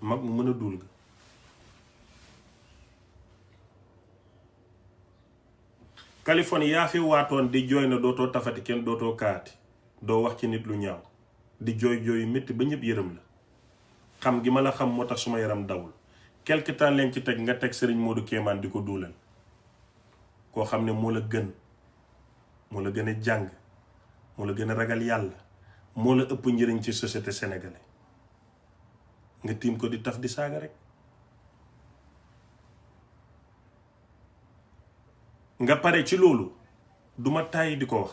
mag mu mën a duul nga. Californie yaa fi waatoon di jooy na dootoo tafati kenn dootoo kaati doo wax ci nit lu ñaaw di jooy jooyu métti ba ñëpp yërëm la xam gi ma la xam moo tax suma yaram dawul quelque temps leen ci teg nga teg Serigne Modou Kéemaan di ko duulal koo xam ne moo la gën moo la gën a jàng moo la gën a ragal yàlla moo la ëpp njëriñ ci société sénégalaise nga tiim ko di taf di saaga rek. nga pare ci loolu duma tàyyi di ko wax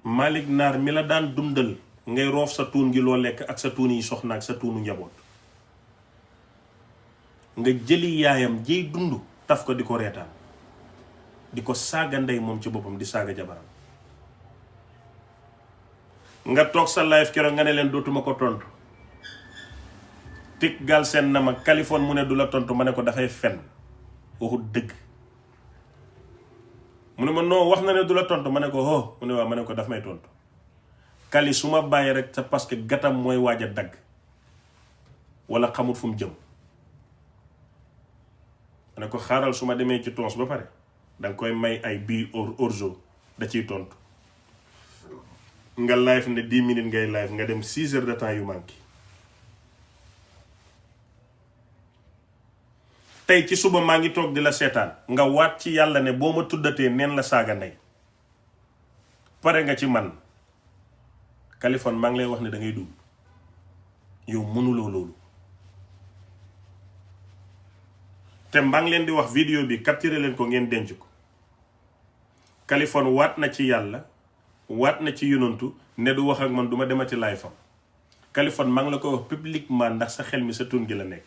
Malick Naar mi la daan dundal ngay roof sa tuun gi loo lekk ak sa tuun yi soxna ak sa tuunu njaboot nga jëli yaayam jiy dund taf ko di ko reetaan di ko saaga ndey moom ci boppam di saaga jabaram nga toog sa live keroog nga ne leen dootuma ko tontu tik gal seen na ma Californie mu ne du la tontu ma ne ko dafay fen waxu dëgg mu ne ma non wax na ne du la tontu ma ne ko oh mu ne waaw ma ne ko daf may tontu Kali su ma bàyyi rek c'est parce que gatam mooy waaj a dagg wala xamut fu mu jëm ma ne ko xaaral su ma demee ci tons ba pare danga koy may ay bii orzo da ciy tontu nga live ne 10 minutes ngay live nga dem 6 heures de temps yu manqué tey ci suba maa ngi toog di la seetaan nga waat ci yàlla ne boo ma tuddatee neen la saaga ndey pare nga ci man Californie maa ngi lay wax ne da ngay dugg yow mënuloo loolu te maa ngi leen di wax vidéo bi capturé leen ko ngeen denc ko Californie waat na ci yàlla waat na ci yonantu ne du wax ak man du ma demati laay fam Californie maa ngi la ko wax publiquement ndax sa xel mi sa tun gi la nekk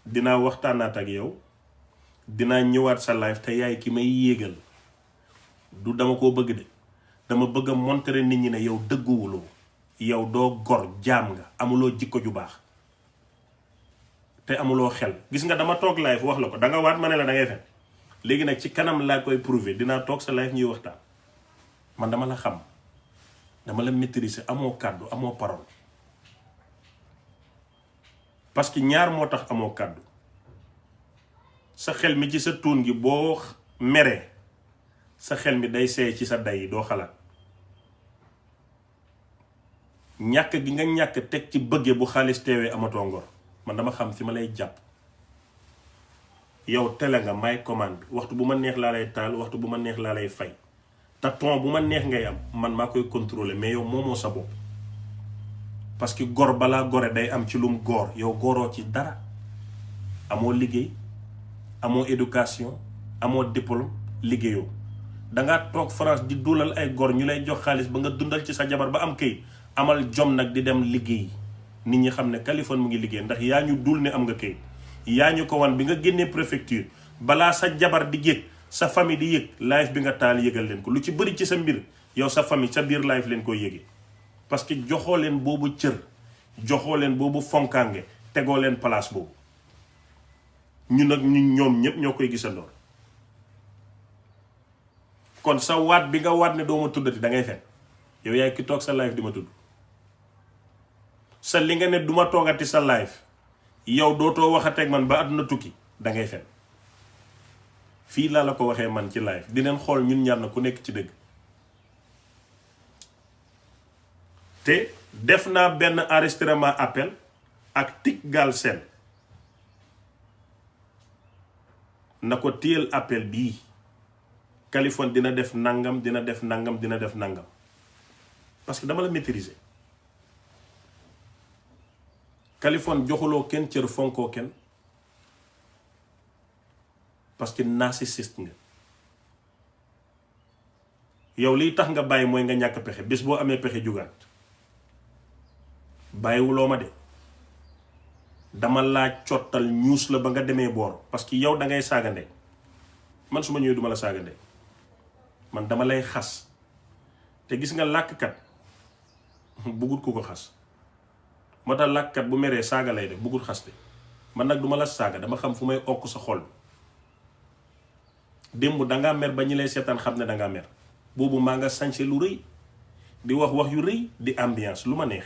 dinaa waxtaanaat ak yow dinaa ñëwaat sa live te yaay ki may yéegal du dama koo bëgg de dama bëgg a montrer nit ñi ne yow dëgguwuloo yow doo gor jaam nga amuloo jikko ju baax te amuloo xel gis nga dama toog live wax la ko danga waat ma ne la da ngay fen léegi nag ci kanam laa koy prouver dinaa toog sa live ñuy waxtaan man dama la xam dama la maîtriser amoo kàddu amoo parole parce que ñaar moo tax amoo kàddu sa xel mi ci sa tuun gi boo meree sa xel mi day seey ci sa day yi doo xalaat ñàkk gi nga ñàkk teg ci bëgge bu xaalis teewee amatoo ngor man dama xam fi ma lay jàpp yow tele nga may commande bi waxtu bu ma neex laa lay taal waxtu bu ma neex laa lay fay te ton bu ma neex ngay am man maa koy contrôler mais yow moomoo sa bopp parce que gor balaa gore day am ci lum góor yow góoroo ci dara amoo liggéey amoo éducation amoo diplôme liggéeyoo dangaa toog France di dulal ay gor ñu lay jox xaalis ba nga dundal ci sa jabar ba am këy amal jom nag di dem liggéey nit ñi xam ne Californie mu ngi liggéey ndax yaa ñu dul ne am nga këy yaa ñu ko wan bi nga génnee préfecture balaa sa jabar di yëg sa famille di yëg live bi nga taal yëgal leen ko lu ci bëri ci sa mbir yow sa famille sa biir live leen koy yëgee parce que joxoo leen boobu cër joxoo leen boobu fonkaange tegoo leen place boobu ñun nag ñoom ñépp ñoo koy gisandoor kon sa waat bi nga waat ne doo ma tuddati da ngay fen yow yaay ki toog sa live di ma tudd sa li nga ne du ma toogati sa live yow dootoo waxateeg man ba àdduna tukki da ngay fen fii laa la ko waxee man ci live dineen xool ñun ñaar na ku nekk ci dëgg te def naa benn enregistrement appel ak Tic Galsen na ko téyel appel bii Californie dina def nangam dina def nangam dina def nangam parce que dama la maîtriser Californie joxuloo kenn cër fonkoo kenn parce que narcissiste nga yow liy tax nga bàyyi mooy nga ñàkk pexe bés boo amee pexe jugaat bàyyiwuloo ma de dama laa cottal ñuus la ba nga demee boor parce que yow da ngay saaga ndey man su ma ñëwee duma la saaga ndey man dama lay xas te gis nga làkkat buggut ku ko xas moo tax làkkat bu meree saaga lay def buggut xas de man nag duma la saaga dama xam fu may okk sa xol démb dangaa mer ba ñi lay seetaan xam ne dangaa mer boobu maa nga sañse lu rëy di wax yu rëy di ambiance lu ma neex.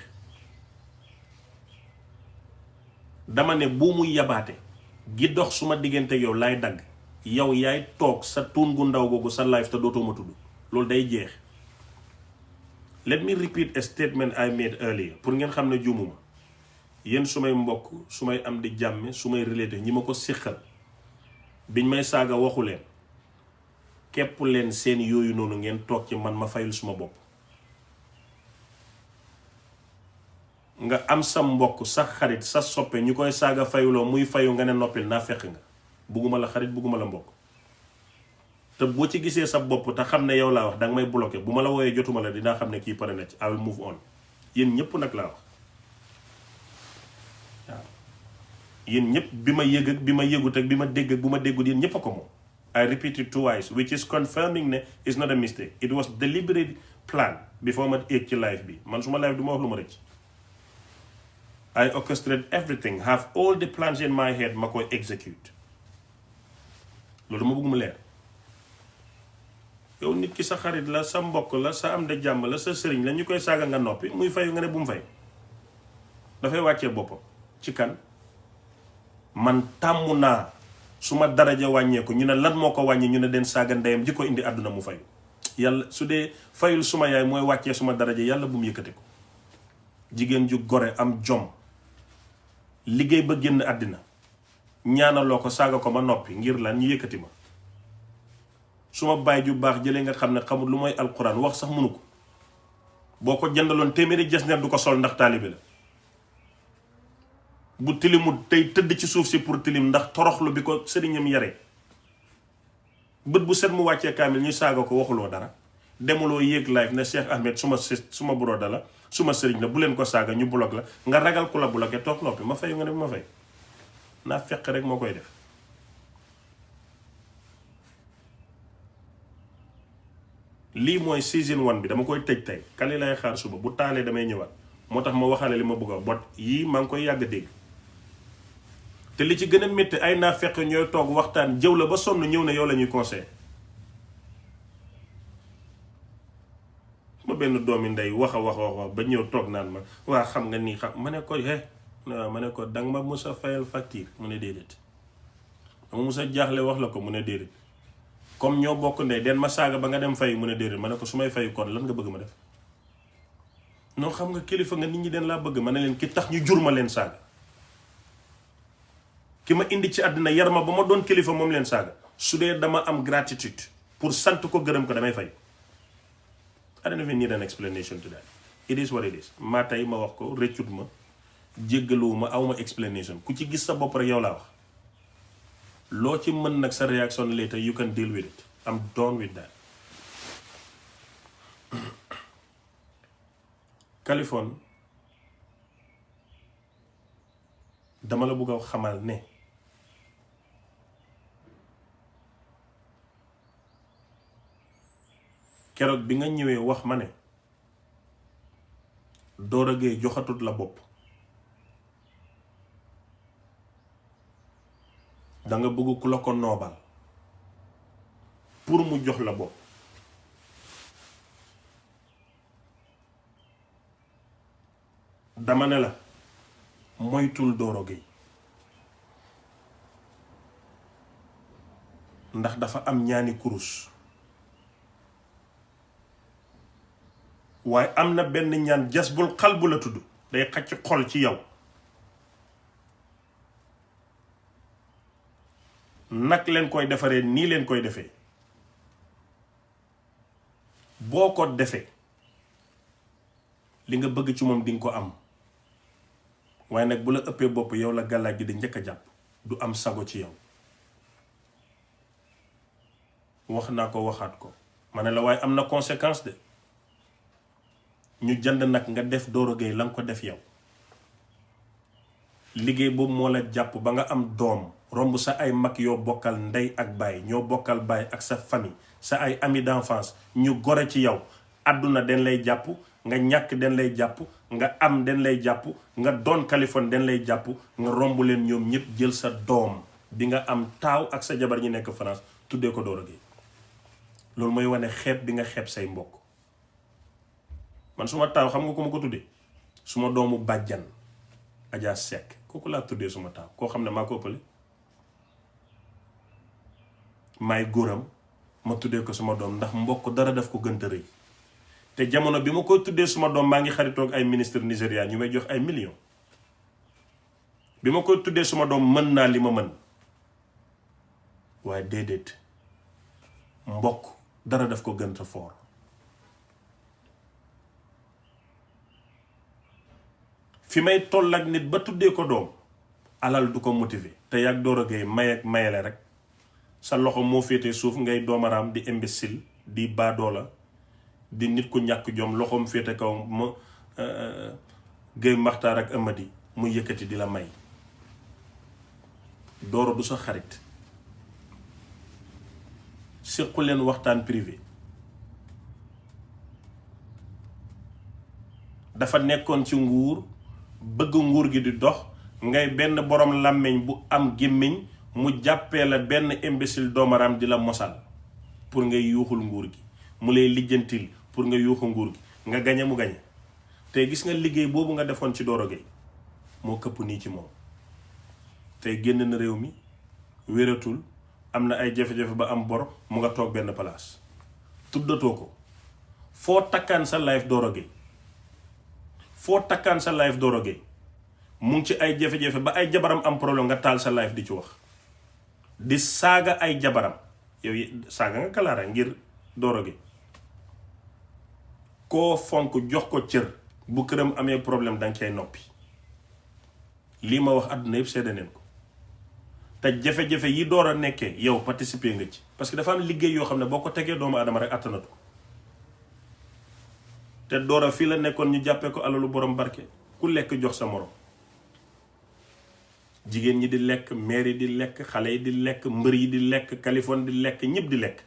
dama ne bu muy yabaate gi dox suma diggante yow laay dagg yow yaay toog sa tuun gu ndaw googu sa life te dootoo ma tudd loolu day jeex. Let me repeat a statement I made earlier pour ngeen xam ne juumuma. yéen su may mbokk su may am di jàmme su may relaté ñi ma ko séqal biñ may saaga waxu leen képp leen seen yooyu noonu ngeen toog ci man ma fayul suma bopp. nga am sa mbokk sa xarit sa soppe ñu koy saaga fayuloo muy fayu nga ne noppil naa fekk nga bugguma la xarit bugguma la mbokk. te boo ci gisee sa bopp te xam ne yow laa wax danga may bloqué bu ma la wooyee jotuma la dinaa xam ne kii pare na ci I will move on. yéen ñëpp nag laa wax waaw yéen ñëpp bi ma yëg ak bi ma yëgut ak bi ma dégg ak bu ma déggut yéen ñëpp a ko moom. I repeat it twice which is confirming ne it's not a mistake. It was deliberate plan before ma egg ci live bi man su ma live du ma wax lu ma rëcc. I orchestrate everything have all the plans in my head ma koy execute loolu ma bëgg mu leer. yow nit ki sa xarit la sa mbokk la sa am de jàmm la sa sëriñ la ñu koy saaga nga noppi muy fayu nga ne bu mu fay dafay wàccee boppam ci kan. man tàmm naa su ma daraja wàññeeku ñu ne lan moo ko wàññi ñu ne den saaga ndeyam ji ko indi àdduna mu fayu. yàlla su dee fayul suma yaay mooy wàccee suma daraja yàlla bu mu yëkkate ko. jigéen ju gore am jom liggéey ba génn àddina ñaanaloo ko saaga ko ma noppi ngir lan ñu yëkkati ma. suma baay ju baax jëlee nga xam ne xamul lu mooy alquran wax sax mënu ko boo ko jëndaloon téeméeri jesneer du ko sol ndax taalibe la. bu tilimu tey tëdd ci suuf si pour tilim ndax toroxlu bi ko sëriñam yare bët bu set mu wàccee kaamil ñu saaga ko waxuloo dara demuloo yéeg live ne Cheikh Ahmed suma broda la suma sëriñ la bu leen ko saaga ñu bloqué la nga ragal ku la bloqué toog noppi ma fayu nga ne bu ma fay naa fekk rek moo koy def. lii mooy season 1 bi dama koy tëj tey kali lay xaar suba bu taalee damay ñëwaat moo tax ma waxaale li ma bëgg a bot yii maa ngi koy yàgg dégg. te li ci gën a métti ay naa fekk ñooy toog waxtaan jëw la ba sonn ñëw ne yow la ñuy conseil. ma benn doomi ndey wax ba ñëw toog naan ma waa xam nga nii xam ma ne ko ma ne ko danga ma mus a fayal facture mu ne déedéet. dama mus a jaaxle wax la ko mu ne déedéet. comme ñoo bokk ndey den ma saaga ba nga dem fay mu ne déedéet ma ne ko su may fayu kon lan nga bëgg ma def. non xam nga kilifa nga nit ñi den laa bëgg ma ne leen ki tax ñu jur ma leen saaga. ki ma indi ci àddina yar ma ba ma doon kilifa moom leen saaga su dee dama am gratitude pour sant ko gërëm ko damay fay. I don't even need an explanation to that. It is what it is. maa tey ma wax ko rëccut ma jéggaluwuma awma explanation ku ci gis sa bopp rek yow laa wax. loo ci mën nag sa réaction later you can deal with it. I'm done with that. Californie dama la bëgg a xamal ne keroog bi nga ñëwee wax ma ne Doro Gueye joxatut la bopp danga bëgg ku la ko noobal pour mu jox la bopp dama ne la moytul Doro Gueye ndax dafa am ñaani kurus waaye am na benn ñaan jasbul xal bu la tudd day xacc xol ci yow nag leen koy defaree nii leen koy defee boo ko defee li nga bëgg ci moom di nga ko am waaye nag bu la ëppee bopp yow la gàllaaj gi di njëkk a jàpp du am sago ci yow wax naa ko waxaat ko ma ne la waaye am na conséquence de ñu jënd nag nga def Doro Gueye la nga ko def yow liggéey boobu moo la jàpp ba nga am doom romb sa ay mag yoo bokkal ndey ak baay ñoo bokkal baay ak sa famille sa ay amis d'enfance ñu gore ci yow àdduna den lay jàpp nga ñàkk den lay jàpp nga am den lay jàpp nga doon Californie den lay jàpp nga romb leen ñoom ñëpp jël sa doom bi nga am taaw ak sa jabar ñi nekk France tuddee ko Doro Gueye loolu mooy wane xeeb bi nga xeeb say mbokk man suma taaw xam nga ko ma ko tuddee suma doomu bàjjan Adja Seck kooku laa tuddee suma taaw koo xam ne maa ko ëppale maay góoram ma tuddee ko suma doom ndax mbokk dara daf ko gënta rëy te jamono bi ma koy tuddee suma doom maa ngi xaritoog ay ministre Nigéria ñu may jox ay millions bi ma koy tuddee suma doom mën naa li ma mën waaye déedéet mbokk dara daf ko gënta foor fi may toll ak nit ba tuddee ko doom alal du ko motiver te yàgg Doro Gueye mayale rek sa loxo moo féetee suuf ngay doomaraam di imbécile di baadoola di nit ku ñàkk jom loxoom féete kaw ma Gueye Maxtaar ak Amady mu yëkkati di la may Doro du sa xarit séqu leen waxtaan privé dafa nekkoon ci nguur bëgg nguur gi di dox ngay benn borom làmmiñ bu am gémmiñ mu jàppee la benn imbécile doomaraam di la mosal pour ngay yuuxul nguur gi mu lay lijjantil pour nga yuuxu nguur gi nga gañe mu gañe tey gis nga liggéey boobu nga defoon ci Doro Gueye moo këpp nii ci moom tey génn na réew mi wératul am na ay jafe-jafe ba am bor mu nga toog benn place tuddatoo ko foo takkaan sa life Doro Gueye foo takkaan sa life Doro Gueye mu ngi ci ay jafe-jafe ba ay jabaram am problème nga taal sa life di ci wax di saaga ay jabaram yow saaga nga kalaara ngir Doro Gueye koo fonk jox ko cër bu këram amee problème danga cay noppi lii ma wax àdduna yëpp seede neen ko te jafe-jafe yi Doro nekkee yow participer nga ci parce que dafa am liggéey yoo xam ne boo ko tegee doomu adama rek attanatu te Doro fii la nekkoon ñu jàppee ko alalu borom barke ku lekk jox sa morom jigéen ñi di lekk maire yi di lekk xale yi di lekk mbër yi di lekk Kaliphone di lekk ñëpp di lekk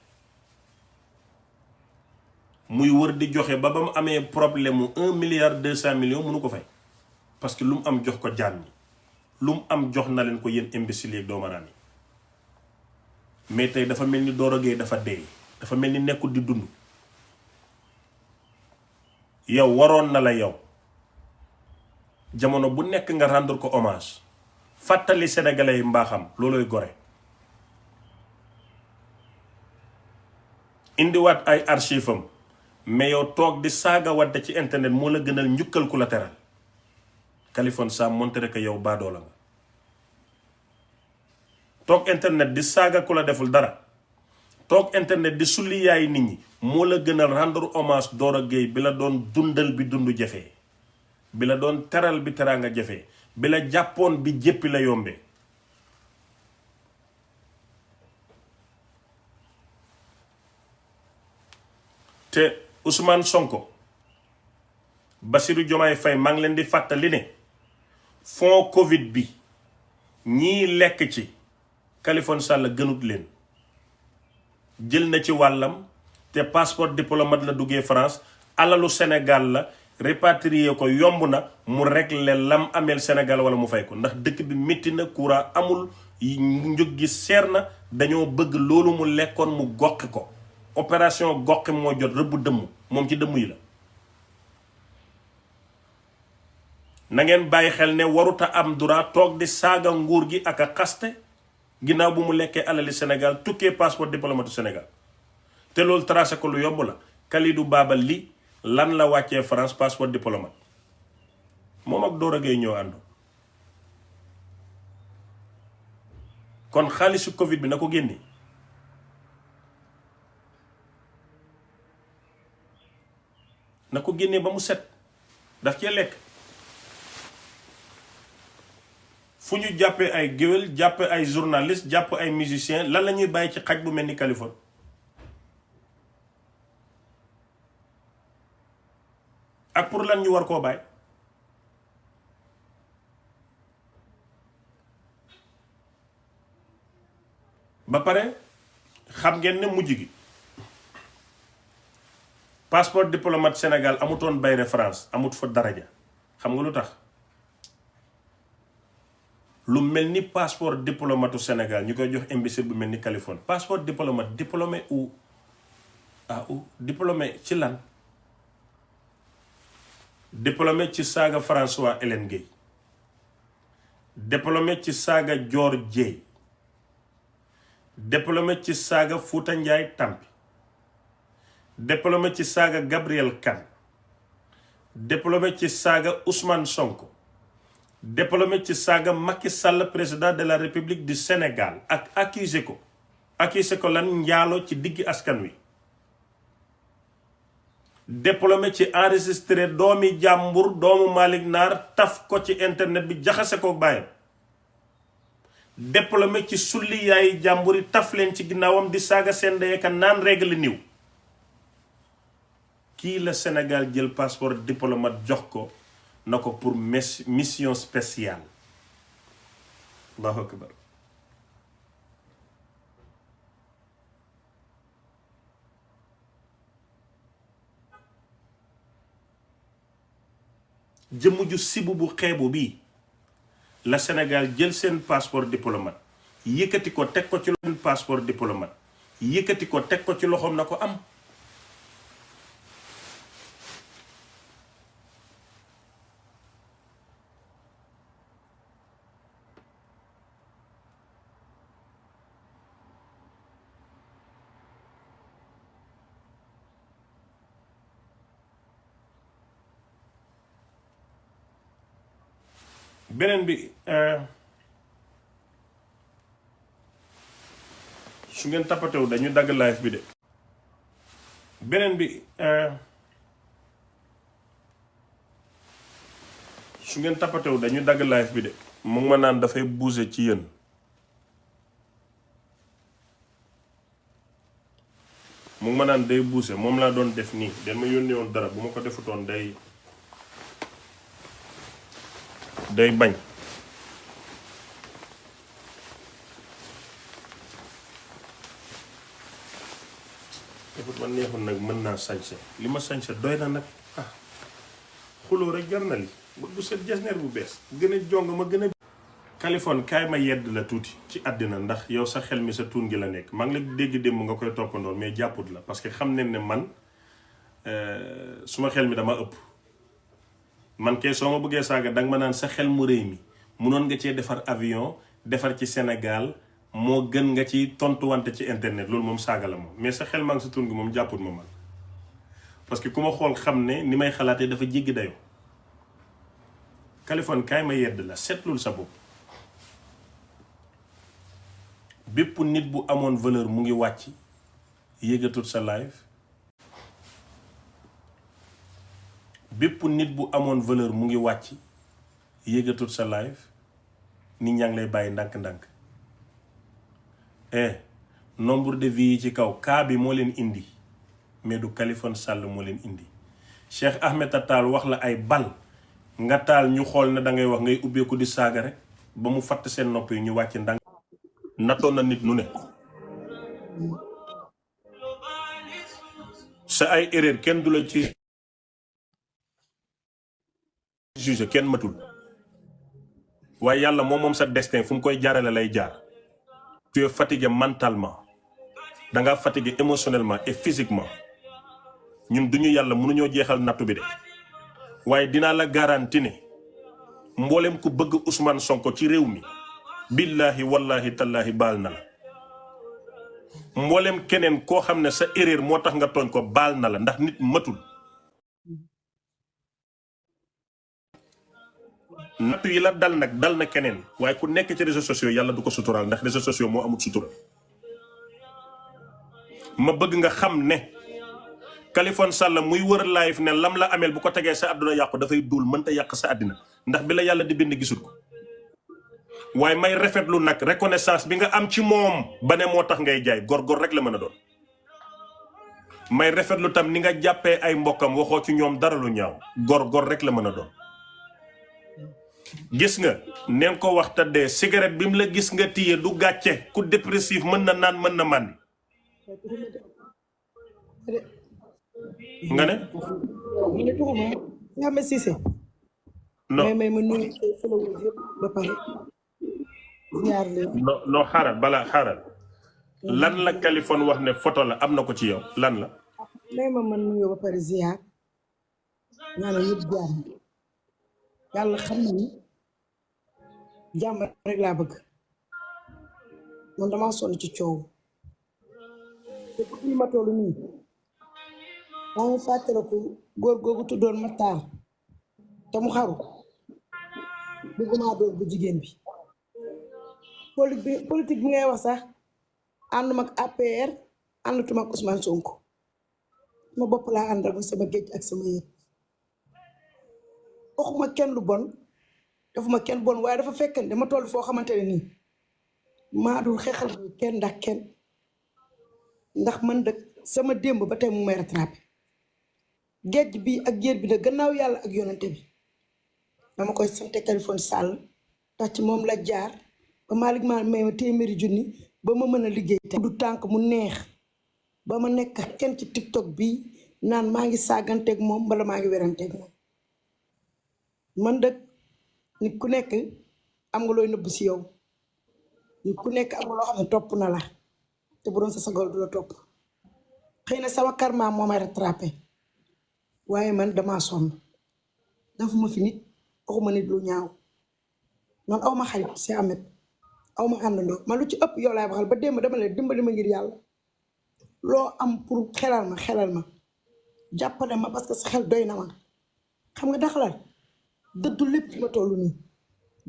muy wër di joxe ba mu amee problème mu 1,2 milliard mënu ko fay parce que lu mu am jox ko jaan ñi lu mu am jox na leen ko yéen imbéciles yeeg doomaraam yi mais tey dafa mel ni Doro Gueye dafa dee dafa mel ni nekkul di dund yow waroon na la yow jamono bu nekk nga rendre ko hommage fàttali sénégalais yi mbaaxam looloy gore indiwaat ay archive am mais yow toog di saaga wadde ci internet moo la gënal njukkal ku la teral Kaliphone Sam montré que yow baadoo la nga toog internet di saaga ku la deful dara toog internet di sulli yaay nit ñi moo la gënal rendre hommage Doro Gueye bi la doon dundal bi dund jafee bi la doon teral bi teraanga jafee bi la jàppoon bi jéppi la yombee te Ousmane Sonko Bassirou Diomaye Faye maa ngi leen di fàttali ne fond Covid bi ñii lekk ci Kaliphone Sall gënut leen jël na ci wàllam te passeport diplomate la duggee France alalu Sénégal la répatrier ko yomb na mu régler lam ameel Sénégal wala mu fay ko ndax dëkk bi métti na courant amul njëg gi seer na dañoo bëgg loolu mu lekkoon mu goqi ko opération goqi moo jot rëbb dëmm moom ci dëmm yi la na ngeen bàyyi xel ne waruta am droit toog di saaga nguur gi ak a xaste ginnaaw bu mu lekkee alali Sénégal tukkee passeport diplomate Sénégal te loolu tracé ko lu yomb la Kalidou Baba li lan la wàccee France passeport diplomate moom ak Doro Gueye ñoo àndoon kon xaalisu Covid bi na ko génne na ko génnee ba mu set daf cee lekk fu ñu jàppee ay géwél jàppee ay journaliste jàpp ay musicien lan la ñuy bàyyi ci xaj bu mel ni Kaliphone ak pour lan ñu war koo bàyyi ba pare xam ngeen ne mujj gi passeport diplomate Sénégal amutoon bayre France amut fa daraja xam nga lu tax lu mel ni passeport diplomate Sénégal ñu koy jox imbécile bu mel ni Kaliphone passeport diplomate diplômé ou diplômé ci lan diplômé ci saaga François Hélène Gueye, diplômé ci saaga Dior Dieye, diplômé ci saaga Fouta Ndiaye Tampi, diplômé ci saaga Gabriel Kane, diplômé ci saaga Ousmane Sonko, diplômé ci saaga Macky Sall président de la République du Sénégal ak accusé ko lan njaaloo ci diggi askan wi, diplômé ci enregistré doomi jàmbur doomu Malick Naar taf ko ci internet bi jaxase ko bàyyam, diplômé ci sulli yaayi jàmbur yi taf leen ci ginnaawam di saaga seen ndey ka naan règle niw. Kii la Sénégal jël passeport diplomate jox ko na ko pour mission spéciale. Allahu akbar. jëmm ju sibu bu xeebu bi la Sénégal jël seen passeport diplomate yëkkati ko teg ko ci loxoom passeport diplomate yëkkati ko teg ko ci loxoom na ko am. beneen bi su ngeen tappatewu dañu dagg live bi de. beneen bi su ngeen tappatewu dañu dagg live bi de mu ngi ma naan dafay bouger ci yéen. mu ngi ma naan day bouger moom laa doon def nii den ma yónnee woon dara bu ma ko defutoon day bañ. defut ma neexul nag mën naa sañse li ma sañse doy na nag xuloo rek jar na li bu set jasneer bu bees gën a jong ma gën a Kaliphone kaay ma yedd la tuuti ci àddina ndax yow sa xel mi sa tuun gi la nekk maa ngi la dégg démb nga koy toppandoor mais jàpput la parce que xam ne man suma xel mi dama ëpp man kay soo ma bëggee saaga danga ma naan sa xel mu rëy mi munoon nga cee defar avion defar ci Sénégal moo gën nga ci tontuwante ci internet loolu moom saaga la moom mais sa xel maa ngi sa tuun gi moom jàpput ma man parce que ku ma xool xam ne ni may xalaatee dafa jéggi dayoo. Kaliphone kaay ma yedd la seetlul sa bopp bépp nit bu amoon valeur mu ngi wàcc yëgatut sa live. bépp nit bu amoon valeur mu ngi wàcc yëgatut sa live nit ñaa ngi lay bàyyi ndànk-ndànk. nombre de vies yi ci kaw kaa bi moo leen indi mais du Kaliphone Sall moo leen indi. Cheikh Ahmed Taal wax la ay bal nga taal ñu xool ne da ngay wax ngay ubbeeku di saaga rek ba mu fatt seen nopp yi ñu wàcc ndànk. natoon na nit nu ne sa ay erreur kenn du la ci juge kenn matul waaye yàlla moom sa destin fu mu koy jaarale lay jaar. tu es fatigué mentalement danga fatigué émotionnellement et physiquement ñun duñu yàlla mënuñoo jeexal nattu bi de waaye dinaa la garanti ne mboolem ku bëgg Ousmane Sonko ci réew mi billahi wallahi tallahi baal na la. mboolem keneen koo xam ne sa erreur moo tax nga tooñ ko baal na la ndax nit matul. nattu yi la dal nag dal na keneen waaye ku nekk ci réseaux sociaux yàlla du ko suturaal ndax réseaux sociaux moo amul sutura. ma bëgg nga xam ne Kaliphone Sall muy wër live ne lam la ameel bu ko tegee sa àdduna yàqu dafay duul mënta yàq sa àddina ndax bi la yàlla di bind gisul ko. waaye may rafetlu nag reconnaissance bi nga am ci moom ba ne moo tax ngay jaay góor rek la mën a doon. may rafetlu tam ni nga jàppee ay mbokkam waxoo ci ñoom dara lu ñaaw góor rek la mën a doon. gis nga neen ko waxta dee cigarette bi mu la gis nga téye du gàcce ku dépressif mën na naan mën na màndi. nga ne. non xaaral balaa xaaral lan la Kaliphone wax ne photo la am na ko ci yow lan la. may ma mën nuyoo ba pare ziar ñaanal ñëpp jàmm yàlla xam na ni jàmm rek laa bëgg man dama sonn ci coow te ku fi ma toll nii maa ngi fàttaliku góor googu tuddoon Matar te mu xaru bëgguma doon bu jigéen bi politique bi ngay wax sax ànduma ak APR àndatuma ak Ousmane Sonko sama bopp laa àndal ba sama géej ak sama yëg waxuma kenn lu bon defuma kenn bon waaye dafa fekk dama toll foo xamante ne nii maa dul xeexal kenn ndax kenn ndax man dëkk sama démb ba tey mu may rattrapé géej bi ak géej bi nag gannaaw yàlla ak yonante bi dama koy sante Kaliphone Sall ndax ci moom la jaar ba Malick ma may ma téeméeri junni ba ma mën a liggéey te du tànk mu neex ba ma nekk kenn ci TikTok bi naan maa ngi saaganteeg moom bala maa ngi weranteeg moom man dëkk nit ku nekk am nga looy nëbb si yow nit ku nekk am nga loo xam ne topp na la te bu doon sa sagal du la topp xëy na sama karma moo may rattrapé waaye man damaa sonn dafuma fi nit waxuma nit lu ñaaw man aw ma xarit si Amet aw ma àndandoo man lu ci ëpp yow laay waxal ba démb dama leen dimbali ma ngir yàlla loo am pour xelal ma jàppale ma parce que sa xel doy na ma xam nga daxalal dëddu lépp ma toll nii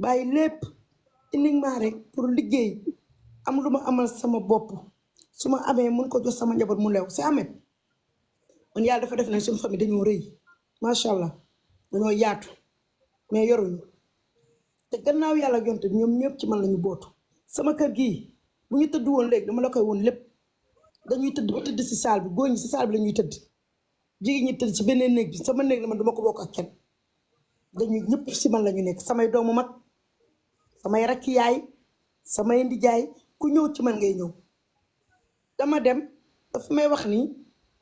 bàyyi lépp uniquement rek pour liggéey am lu ma amal sama bopp su ma amee mun ko jox sama njaboot mu lew si Amet man yàlla dafa def ne suñu famille dañoo rëy macha allah dañoo yaatu mais yoruñu te gannaaw yàlla yonte ñoom ñëpp ci man lañu bootu sama kër gii bu ñu tëdd woon léegi dama la koy woon lépp dañuy tëdd ba tëdd si saal bi góor ñi si saal bi la ñuy tëdd jigéen ñi tëdd si beneen néeg bi sama néeg la man dama ko bokk ak kenn dañuy ñëpp si man la ñu nekk samay doomu mag samay rakki yaay samay ndijaay ku ñëw ci man ngay ñëw dama dem dafa may wax nii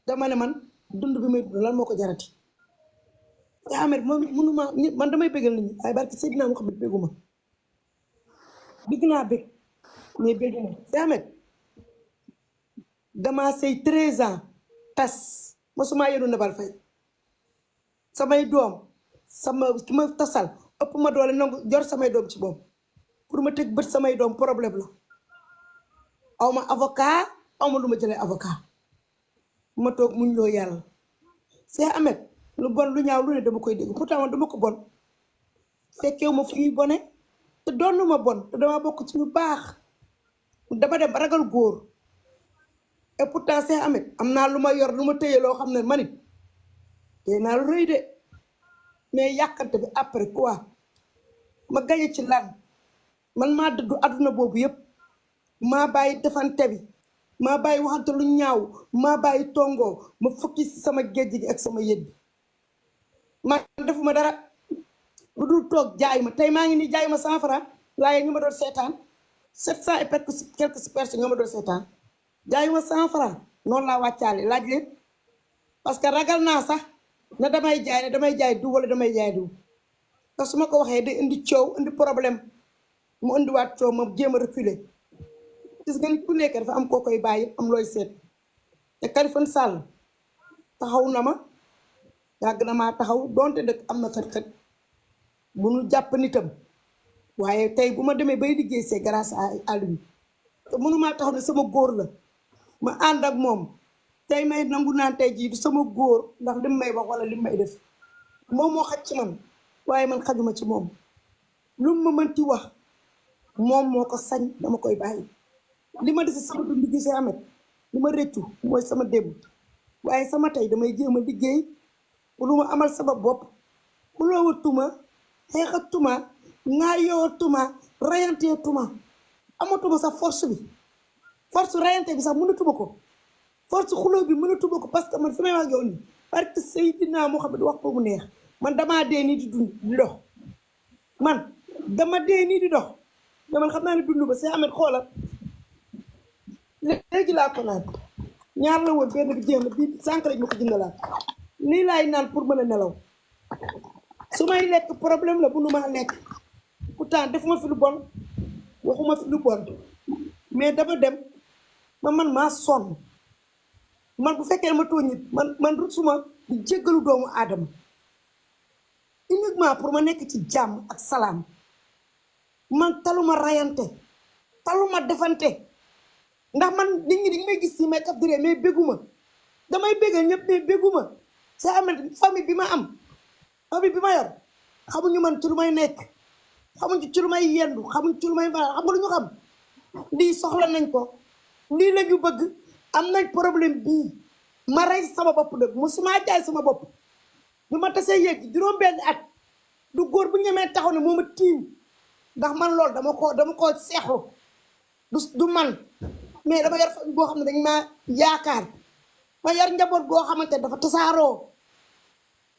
dama ne man dund bi may dund lan moo ko jarati yaa Amet moom mënuma man damay bégal nit ñi waaye barki Seydina Muhammad béguma bëgg naa bég mais béguma yaa Amet damaa sëy 13 ans tas mosuma yenu nebal fay samay doom sama ki ma tasal ëpp ma doole nangu jor samay doom ci moom pour ma teg bët samay doom problème la aw ma avocat aw ma lu ma jëlee avocat ma toog muñ loo yàlla c'est Amet lu bon lu ñaaw lu ne dama koy dégg pourtant man dama ko bon fekkewu ma fu ñuy bone te doonu ma bon te dama bokk ci ñu baax dama dem ragal góor et pourtant c'est Amet am naa lu ma yor lu ma téye loo xam ne manit téye naa lu rëy de mais yàqante bi après quoi ma gañe ci lan man maa dëddu àdduna boobu yëpp maa bàyyi defante bi maa bàyyi waxante lu ñaaw maa bàyyi tongoo ma fukki si sama géej gi ak sama yët bi man defuma dara lu dul toog jaay ma tey maa ngi nii jaay ma 100 francs laaye ñu ma doon seetaan 700 et quelques personnes ñoo ma doon seetaan jaay ma 100 francs noonu laa wàccaale laaj leen parce que ragal naa sax ne damay jaay du wala damay jaay du parce que su ma ko waxee day indi coow indi problème mu indiwaat coow ma jéem a reculer gis nga nit ku nekk dafa am koo koy bàyyi am looy seet te Kaliphone Sall taxaw na ma yàgg na maa taxaw donte dëkk am na xët-xët bu nu jàpp nitam waaye tey bu ma demee bay liggéey c'est grâce à lui te mënumaa taxaw ne sama góor la ma ànd ak moom tey may nangu naan tey jii du sama góor ndax lim may wax wala lim may def moom moo xaj ci man waaye man xajuma ci moom lu ma mënti wax moom moo ko sañ dama koy bàyyi li ma dese sama dund gi see Amet li ma rëccu mooy sama démb waaye sama tey damay jéem a liggéey lu ma amal sama bopp ku loowatuma xeexatuma ŋaayootuma rayanteetuma amatuma sax force rayante bi sax mënatuma ko force xuloo bi mënatuma ko parce que man fi may wax yow nii parce que Seydina Muhammad wax ko mu neex man damaa dee nii di dund di dox man dama dee nii di dox te man xam naa ne dund ba see Amet xoolal léegi laa ko naan ñaar la woon benn bi jéem a bii sànq lañ ma ko jëndalaat lii laay naan pour mën a nelaw su may lekk problème la bu nu maa lekk pourtant defuma fi lu bon waxuma fi lu bon mais dama dem ma man maa sonn man bu fekkee ma tooñ nit man rusuma di jéggalu doomu aadama uniquement pour ma nekk ci jàmm ak salaam man taluma rayante taluma defante ndax man nit ñi dañ may gis si may kaf diree mais bégguma damay béggal ñëpp mais bégguma c'est am famille bi ma am famille bi ma yor xamuñu man ci lu may nekk xamuñu ci lu may yendu xamuñu ci lu may faral xam nga lu ñu xam lii soxla nañ ko lii la ñu bëgg am nañ problème bii ma rey sama bopp nag musuma jaay sama bopp bi ma tasee yéeg juróom-benn at du góor bu ñemee taxaw ne moo ma tiim ndax man loolu dama ko seexlu du man mais dama yor famille boo xam ne dañ maa yaakaar ma yor njaboot boo xamante dafa tasaaroo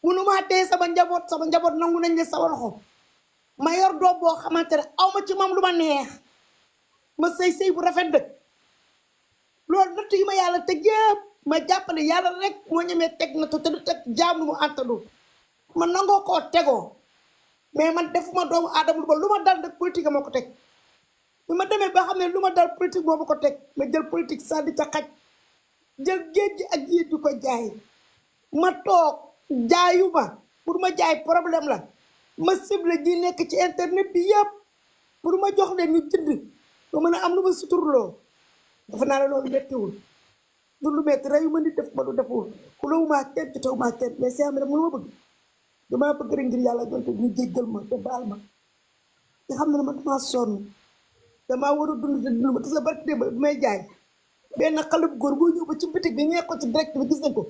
munumaa tee sama njaboot nangu nañ ne sama loxo ma yor doom boo xamante ne aw ma ci moom lu ma neex ma sëy bu rafet dëkk loolu natt yi ma yàlla teg yëpp ma jàppale yàlla rek moo ñemee teg na te du teg jaam lu mu àttanu ma nangoo koo tegoo mais man defuma doomu aadama lu ma dal nag politique moo ko teg bi ma demee ba xam ne lu ma dal politique moo ma ko teg ma jël politique sànni ca xaj jël géej gi ak géej du ko jaay ma toog jaayuma pour ma jaay problème la ma cible ji nekk ci internet bi yëpp pour ma jox leen ñu jënd ba mën a am lu ma suturloo dafa naa la loolu méttiwul du lu métti reyu ma nit def ma lu deful ku lowu maa kenn ci taw maa kenn mais c'est am rek mënu ma bëgg damaa bëgg rek ngir yàlla jonte ñu jéggal ma te baal ma te xam ne ma damaa sonn damaa war a dund te dund ma te sa barki démb bi may jaay benn xale bu góor boo ñëw ba ci bitig bi ñee ko ci direct bi gis nañ ko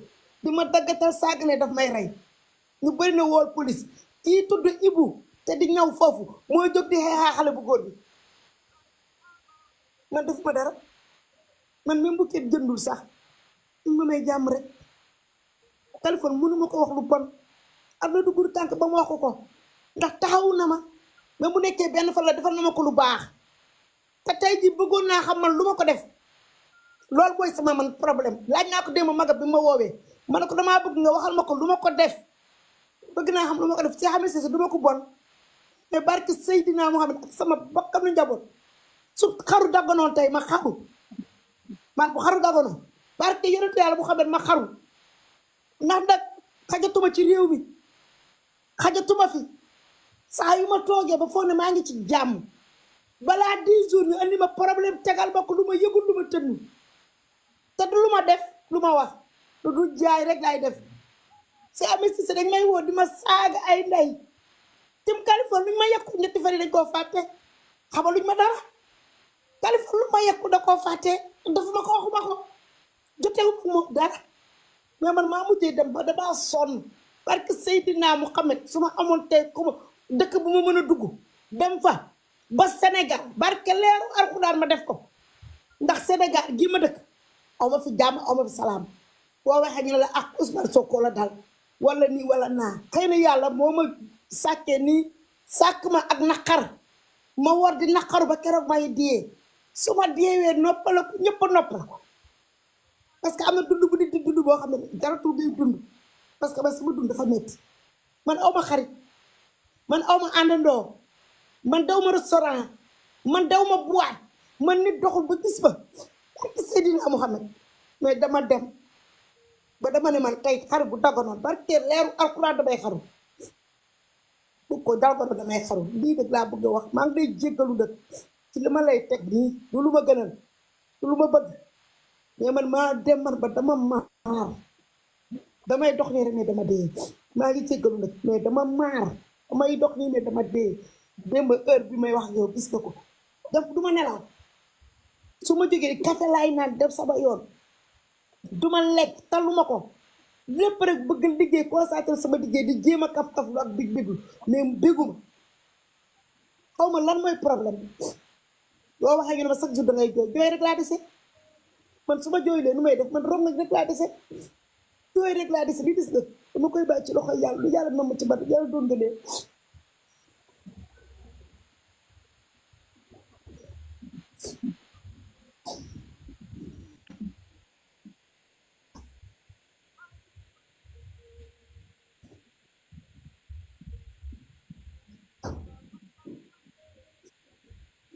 di ma daggatal saag ne daf may rey ñu bëri na wool police kii tudd Ibu te di ñëw foofu mooy jóg di xeexaa xale bu góor bi man defuma dara man même bu kenn jëndul sax ñu ma may jàmm rek téléphone mënuma ko wax lu bon am na duggur tànk ba mu wax ko ndax taxawu na ma même bu nekkee benn fan la defal na ma ko lu baax te tey ji bëggoon naa xam man lu ma ko def loolu mooy sama man problème laaj naa ko démb maga bi ma woowee ma ne ko damaa bëgg nga waxal ma ko lu ma ko def bëgg naa xam lu ma ko def si xam ne si du ma ko bon mais barki Seydina Muhammad ak sama bakkanu njaboot su xaru dagganoon tey ma xaru man bu xaru dagganoon barki yonent yàlla bu xam ne ma xaru ndax nag xajatuma ci réew mi xajatuma fi saa yu ma toogee ba foog ne maa ngi ci jàmm balaa 10 jours ñu andi ma problème tegal ma ko lu ma yëgul lu ma tënnu te du lu ma def lu ma wax lu du jaay rek laay def si amee si dañ may woo di ma saaga ay ndey tim Californie luñ ma yekku ñetti fan yi dañ koo fàtte xamal luñ ma dara Californie lu ma yekku da koo fàtte dafa ma ko waxuma ko jotewu ko moom dara mais man maa mujjee dem ba damaa sonn parce que Seydina Muhammad su ma amoon tey ku ma dëkk bu ma mën a dugg dem fa ba Sénégal barke leeru alxuraan ma def ko ndax Sénégal gii ma dëkk aw ma fi jàmm aw ma fi salaam boo waxee ñu ne la ak Ousmane Sonko la dal wala nii wala naa xëy na yàlla moo ma sàkkee nii sàkk ma ak naqar ma war di naqaru ba keroog may diyee su ma diyeewee noppala ko ñëpp a noppal ko parce que am na dund bu nit di dund boo xam ne jaratul ngay dund parce que ba sama dund dafa métti man aw ma xarit man aw ma àndandoo man daw ma restaurant man daw ma boîte man nit doxul ba gis ba barke Seydina Muhammad mais dama dem ba dama ne man tey xarit bu dagganoon barke leeru alxuraan damay xaru bu ko dagganoon damay xaru lii nag laa bëgg a wax maa ngi lay jéggalu nag ci li ma lay teg nii du lu ma gënal du lu ma bëgg mais man maa dem man ba dama maar damay dox nii rek ne dama dee maa ngi jéggalu nag mais dama maar damay dox nii ne dama dee démb heure bi may wax yow gis nga ko def du ma nelaw su ma jógee café laay naan def sama yoon du ma lekk taluma ko lépp rek bëgg liggéey concentré sama liggéey di jéem a kaf-kaf lu ak big biglu mais béguma xaw ma lan mooy problème yoo waxee ngi ne ma chaque jour da ngay jooy rek laa dese man su ma jooylee nu may def man rom nag rek laa dese jooy rek laa dese li des nag dama koy bàyyi ci loxoy yàlla lu yàlla na ma ci bat yàlla doon galee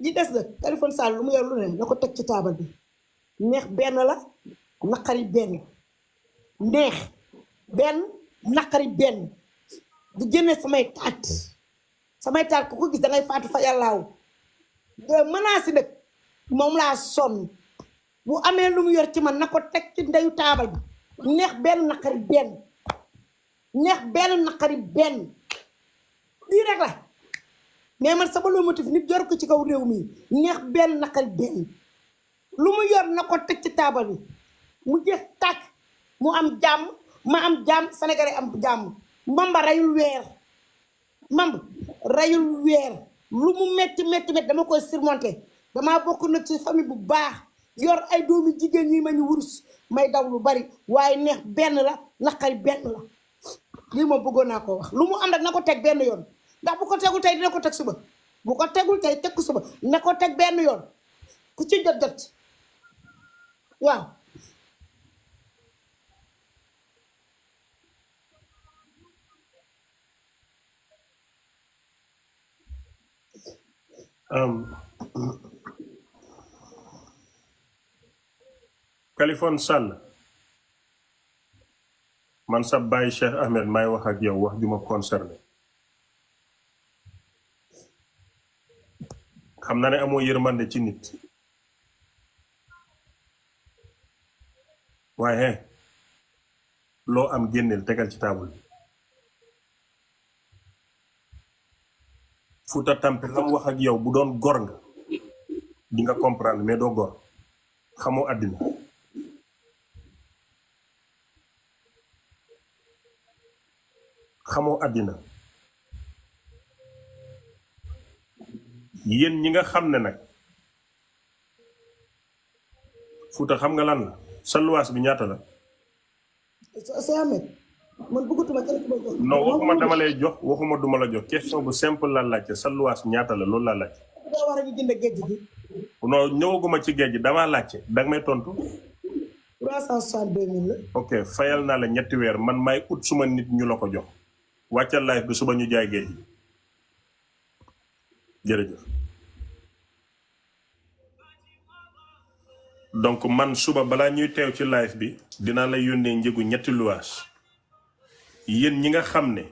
li des nag téléphone Sall lu mu yor lu ne na ko teg ci taabal bi neex benn la naqari benn neex benn naqari benn di génne samay taat ku ko gis da ngay faatu fa yàllaaw de menace nag moom laa sonn bu amee lu mu yor ci man na ko teg ci ndeyu taabal bi neex benn naqari benn lii rek la mais man sama lomotif nit yor ko ci kaw réew mi neex benn naqari benn lu mu yor na ko teg ci taabal bi mu jeex tàkk mu am jàmm ma am jàmm Sénégalais am jàmm Mamba rayul weer lu mu metti dama koy surmonter damaa bokk nag ci famille bu baax yor ay doomi jigéen ñi ma ñu wurus may daw lu bari waaye neex benn la naqari benn la lii moom bëggoon naa ko wax lu mu am rek na ko teg benn yoon ndax bu ko tegul tey dina ko teg suba bu ko tegul tey teg ko suba na ko teg benn yoon ku ci jot waaw Kaliphone Sall man sa baay Cheikh Ahmed may wax ak yow wax ju ma concerné xam na ne amoo yërmande ci nit waaye loo am génneel tegal ci taabul bi Fouta Tampi lam wax ak yow bu doon gor nga di nga comprendre mais doo gor xamoo àddina yéen ñi nga xam ne nag Fouta xam nga lan la sa luwaas bi ñaata la man bëggatuma kenn ku ma jox. non waxuma dama lay jox waxuma duma la jox question bu simple la laajte sa luwaas ñaata la loolu laa laajte. daa war a ñu jënd géej gi. non ñëwaguma ci géej gi damaa laajte danga may tontu. 362 000 la. ok fayal naa la ñetti weer man may ut suma nit ñu la ko jox wàccal live bi suba ñu jaay géej gi jërëjëf. donc man suba balaa ñuy teew ci live bi dinaa la yónnee njëgu ñetti luwaas. yéen ñi nga xam ne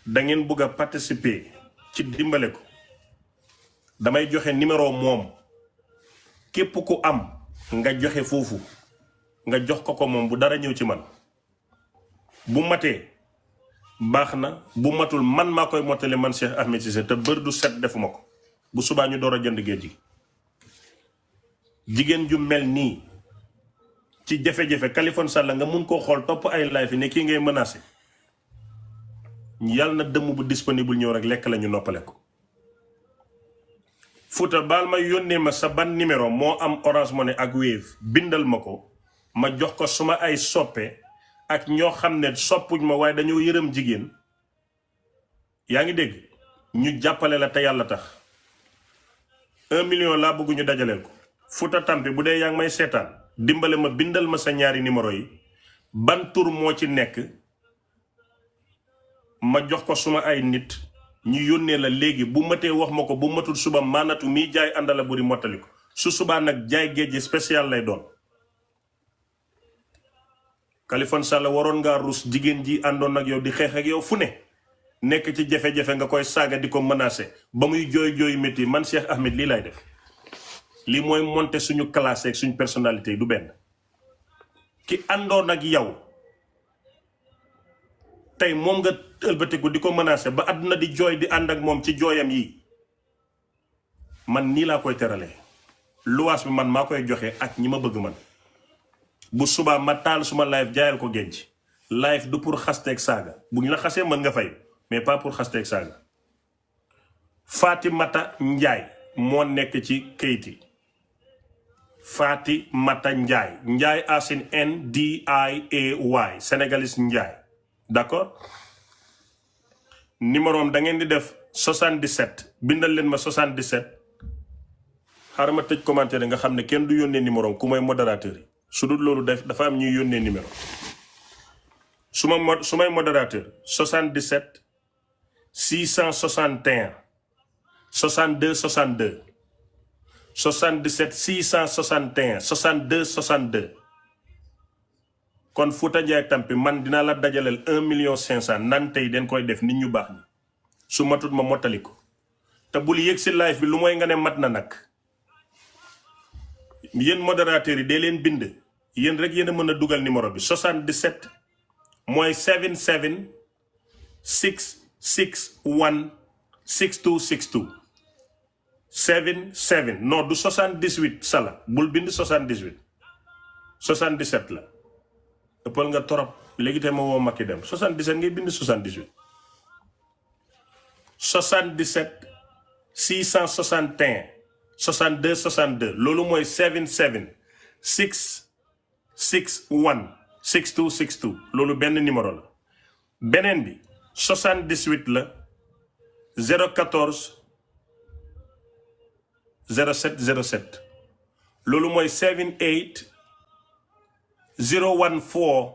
da ngeen bëgg a participer ci dimbale ko damay joxe numéro moom képp ku am nga joxe foofu nga jox ko moom bu dara ñëw ci man bu matee baax na bu matul man maa koy mottali man Cheikh Ahmed Cissé te bër du set defuma ko bu subaa ñu door a jënd géej gi jigéen ju mel nii ci jafe-jafe Kaliphone Sall nga mun koo xool topp ay live yi ne kii ngay menacé yàlla na dëmm bu disponible ñëw rek lekk la ñu noppale ko. Fouta baal ma yónnee ma sa ban numéro moo am Orange Money ak Wave bindal ma ko ma jox ko suma ay soppe ak ñoo xam ne soppuñ ma waaye dañoo yërëm jigéen yaa ngi dégg ñu jàppale la te yàlla tax 1 million laa bëgg ñu dajaleel ko. Fouta Tampi bu dee yaa ngi may seetaan dimbale ma bindal ma sa ñaari numéro yi ban tur moo ci nekk ma jox ko suma ay nit ñu yónnee la léegi bu matee wax ma ko bu matul suba maanatu mii jaay àndala buri mottali ko su subaa nag jaay géej gi spécial lay doon. Kaliphone Sall waroon ngaa rus jigéen ji àndoon ak yow di xeex ak yow fu ne nekk ci jafe-jafe nga koy saaga di ko menacé ba muy jooy métti man Cheikh Ahmed lii lay def. lii mooy monter suñu classe ak suñu personnalité yi du benn ki àndoon ak yow tey moom nga ëlbatiku di ko menacer ba àdduna di jooy di ànd ak moom ci jooyam yi man nii laa koy teralee luwaas bi man maa koy joxe ak ñi ma bëgg man bu subaa ma taal suma live jaayal ko géej live du pour xasteeg saaga bu ñu la xasee mën nga fay mais pas pour xasteeg saaga. Fatimata Njaay moo nekk ci kayit yi Fatimata Njaay asin NDIAY sénégalais Njaay d'accord. numéro am da ngeen di def 77 bindal leen ma 77 xaaral ma tëj commentaire nga xam ne kenn du yónnee numéro am ku mooy modérateur yi su dul loolu dafa am ñuy yónnee numéro su may modérateur 77 661 62 62 77 661 62 62 kon Fouta Ndiaye Tampi man dinaa la dajaleel 1,500,000 nante yi den koy def nit ñu baax ñi su matut ma mottali ko te bul yëg si live bi lu mooy nga ne mat na nag yéen modérateurs yi dee leen bind yéen rek yéen a mën a dugal numéro bi 77 mooy 77 661 6262 77 non du 78 sala bul bind 78 77 la ëppal nga torop léegi te ma woo Macky dem 77 ngay bind 78 77 661 62 62 loolu mooy 77 661 6262 loolu benn numéro la beneen bi 78 la 014 07 07 loolu mooy 78 014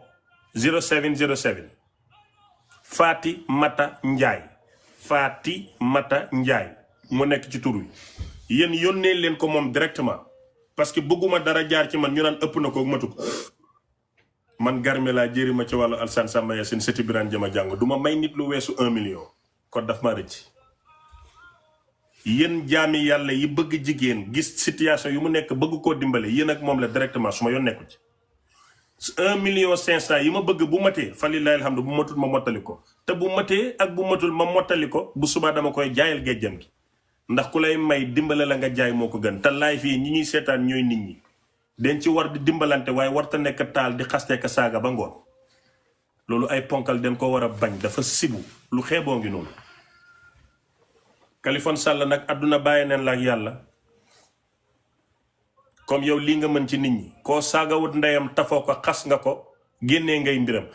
07 07 Fati Mata Ndiaye Fati Mata Ndiaye mu nekk ci tur wi yéen yónnee leen ko moom directement parce que bëgguma dara jaar ci man ñu naan ëpp na ko matu ko man garmi laa jëri ma ci wàllu Alsane Samba ya seen sëti biraan jëma jàng du ma may nit lu weesu 1 million kon daf ma rëcc yéen jaami yàlla yi bëgg jigéen gis situation yu mu nekk bëgg koo dimbale yéen ak moom la directement su ma yoon nekku ci 1,500,000 yi ma bëgg bu matee fa lillahi alhamdu bu matul ma mottali ko te bu matee ak bu matul ma mottali ko bu subaa dama koy jaayal géejjam gi ndax ku lay may dimbale la nga jaay moo ko gën te laay fii ñi ñuy seetaan ñooy nit ñi den ci war di dimbalante waaye warta nekk taal di xaste ka saaga ba ngoon loolu ay ponkal den ko war a bañ dafa sibu lu xeeboo ngi noonu Kaliphone Sall nag àdduna bàyyi neen la ak yàlla comme yow lii nga mën ci nit ñi koo saagawut ndeyam tafoo ko xas nga ko génnee ngay mbiram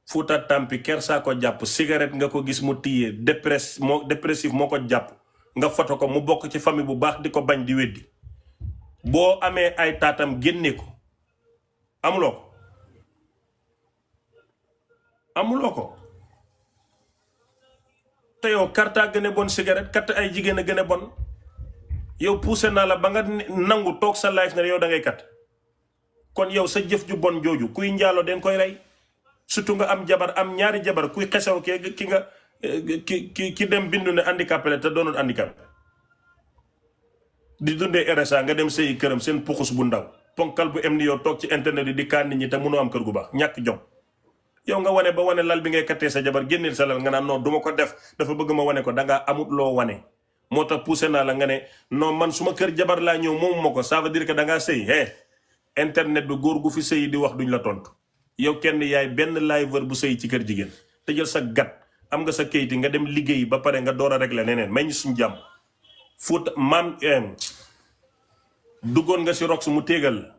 Fouta Tampi kersaa ko jàpp cigarette nga ko gis mu téye dépressif moo ko jàpp nga foto ko mu bokk ci famille bu baax di ko bañ di weddi boo amee ay taatam génne ko amuloo ko te yow karta gën a bon cigarette kat ay jigéen a gën a bon yow poussé naa la ba nga nangu toog sa life ne yow da ngay kat kon yow sa jëf ju bon jooju kuy njaalo den koy rey surtout nga am jabar am ñaari jabar kuy xesaw ki dem bindu ne handicapé la te doonul handicapé di dundee RSA nga dem sëyi këram seen puxus bu ndaw ponkal bu em ni yow toog ci internet yi di kaan nit ñi te mënoo am kër gu baax ñàkk jom yow nga wane ba wane lal bi ngay kattee sa jabar génneel sa lal nga naan non duma ko def dafa bëgg ma wane ko dangaa amut loo wane moo tax poussé naa la nga ne non man suma kër jabar laa ñëw moomu ma ko ça veut dire que dangaa sëy internet bi góor gu fi sëyi di wax duñ la tontu yow kenn yaay benn liveur bu sëy ci kër jigéen te jël sa gat am nga sa kayiti nga dem liggéey ba pare nga door a régler neneen may ñu suñ jàmm Fouta maam duggoon nga si rox mu téegal la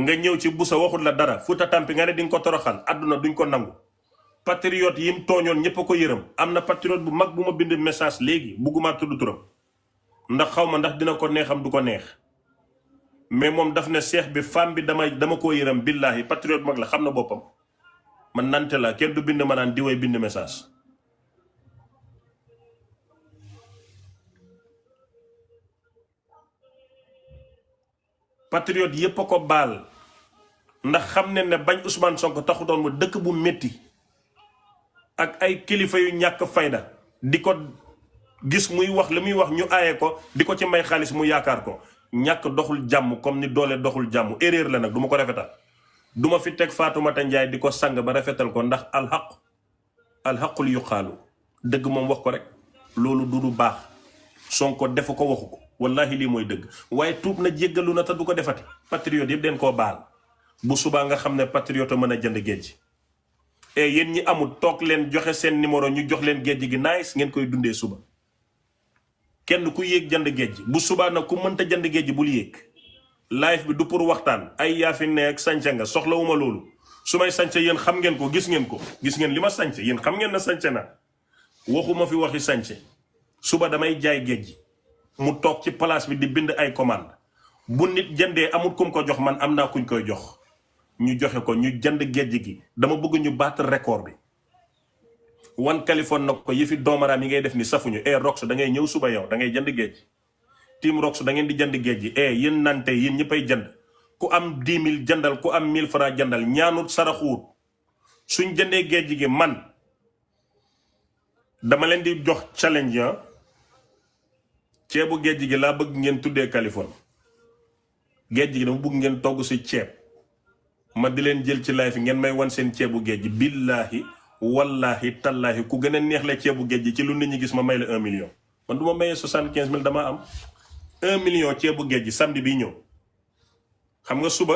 nga ñëw ci busa waxul la dara Fouta Tampi nga ne di nga ko toroxal àdduna duñ ko nangu patriote yim tooñoon ñëpp a ko yërëm am na patriote bu mag bu ma bind message léegi bugguma tudd turam ndax xaw ma ndax dina ko neexam du ko neex mais moom daf ne seex bi femme bi dama koo yërëm billahi patriote mag la xam na boppam man nante la kenn du bind ma naan di way bind message patriote yépp a ko baal ndax xam ne bañ Ousmane Sonko taxutoon mu dëkk bu métti ak ay kilifa yu ñàkk fayda di ko gis muy wax li muy wax ñu aaye ko di ko ci may xaalis mu yaakaar ko ñàkk doxul jàmm comme ni doole doxul jàmm erreur la nag du ma ko rafetal du ma fi teg Fatoumata Ndiaye di ko sang ba rafetal ko ndax alxaqul yuqaalu dëgg moom wax ko rek loolu du baax Sonko defu ko waxu ko wallahi lii mooy dëgg waaye tuub na jéggalu na te du ko defati patriote yëpp den koo baal bu subaa nga xam ne patriote mën a jënd géej et yéen ñi amul toog leen joxe seen numéro ñu jox leen géej gi nice ngeen koy dundee suba kenn ku yéeg jënd géej bu subaa nag ku mënta jënd géej bul yéeg live bi du pour waxtaan ay yaafi nekk sañse nga soxlawuma loolu su may sañse yéen xam ngeen ko gis ngeen li ma sañse yéen xam ngeen na sañse na waxuma fi waxi sañse suba damay jaay géej gi mu toog ci place bi di bind ay commande bu nit jëndee amul kum ko jox man am naa kuñ koy jox ñu joxe ko ñu jënd géej gi dama bëgg ñu battre record bi wan Kaliphone nag ko yëfi doomaraam yi ngay def ni safuñu Rox da ngay ñëw suba yow da ngay jënd géej team Rox da ngeen di jënd géej gi yéen nante yéen ñëppay jënd ku am 10 000 jëndal ku am 1000 francs jëndal ñaanut saraxuut suñ jëndee géej gi man dama leen di jox challenge ceebu géej gi laa bëgg ngeen tuddee Californie géej gi dama bëgg ngeen togg si ceeb ma di leen jël ci live fi ngeen may wan seen ceebu géej gi billaahi wallaahi tallaahi ku gën a neex la ceebu géej gi ci lu nit ñi gis ma may la 1 million man du ma mayee 75 000 dama am 1 million ceebu géej gi samedi bii ñëw xam nga suba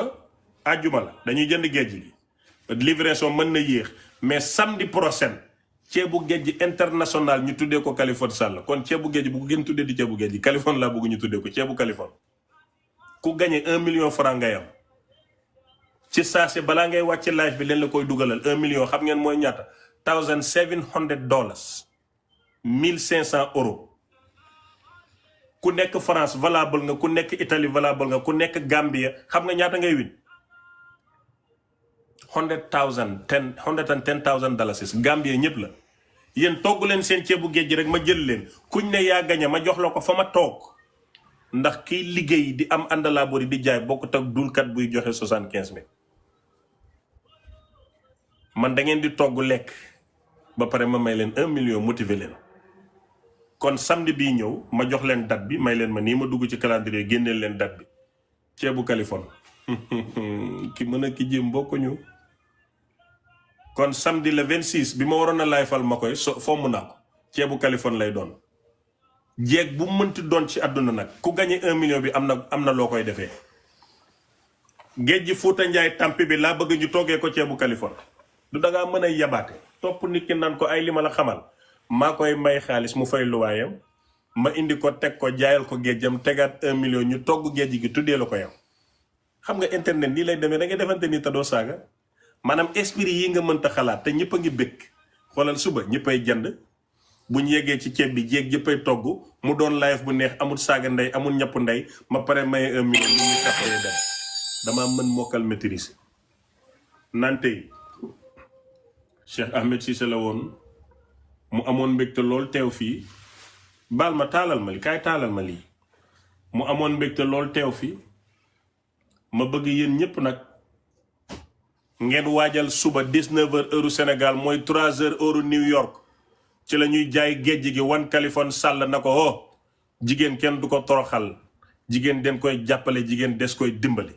àjjuma la dañuy jënd géej gi livraison mën na yéex mais samedi prochain ceebu géej gi international ñu tuddee ko Californie Sall kon ceebu géej bu ko gën tuddee di ceebu géej gi Californie laa bëgg ñu tuddee ko ceebu Californie ku gagné 1 million franc ngay am ci saase balaa ngay wàcc live bi leen la koy dugalal 1 million xam ngeen mooy ñaata $1,700 1,500 euros ku nekk France valable nga ku nekk Italie valable nga ku nekk Gambia xam nga ñaata ngay win $110,000 Gambia ñëpp la yéen togg leen seen ceebu géej gi rek ma jël leen kuñ ne yaa gañe ma jox la ko fa ma toog ndax kiy liggéey di am àndalaabori di jaay bokkut ak dulkat buy joxe 75 000 man da ngeen di togg lekk ba pare ma may leen 1 million motiver leen kon samedi bii ñëw ma jox leen date bi may leen ma nii ma dugg ci calendrier génneel leen date bi ceebu Californie ki mën a ki jéem bokkuñu kon samedi le 26 bi ma waroon a laay fal ma koy fomm naa ko ceebu Californie lay doon jeeg bu mënti doon ci àdduna nag ku gagné 1 million bi am na loo koy defee géej gi Fuuta Njaay tampi bi laa bëgg ñu toggee ko ceebu Californie du dangaa mën a yabaate topp nit ki naan ko ay li ma la xamal maa koy may xaalis mu fay luwaayam ma indi ko teg ko jaayal ko géejam tegaat 1 million ñu togg géej gi tuddee la ko yow xam nga internet nii lay demee da ngay defante ni te doo saaga maanaam esprit yi nga mënta xalaat te ñëpp a ngi bëgg xoolal suba ñëppay jënd bu ñu yeggee ci ceeb bi jéeg ñëppay togg mu doon live bu neex amul saaga ndey amul ñapp ndey ma pare maye 1 million ñu ñu taxawee dem damaa mën mokkal maîtrise nante yi Cheikh Ahmed Cissé la woon mu amoon mbégte lool teew fii baal ma taalal ma li kaay taalal ma lii mu amoon mbégte lool teew fii ma bëgg yéen ñëpp nag ngeen waajal suba 19h heure Sénégal mooy 3h heure New York ci la ñuy jaay géej gi wan Californie Sall na ko jigéen kenn du ko toroxal jigéen den koy jàppale jigéen des koy dimbali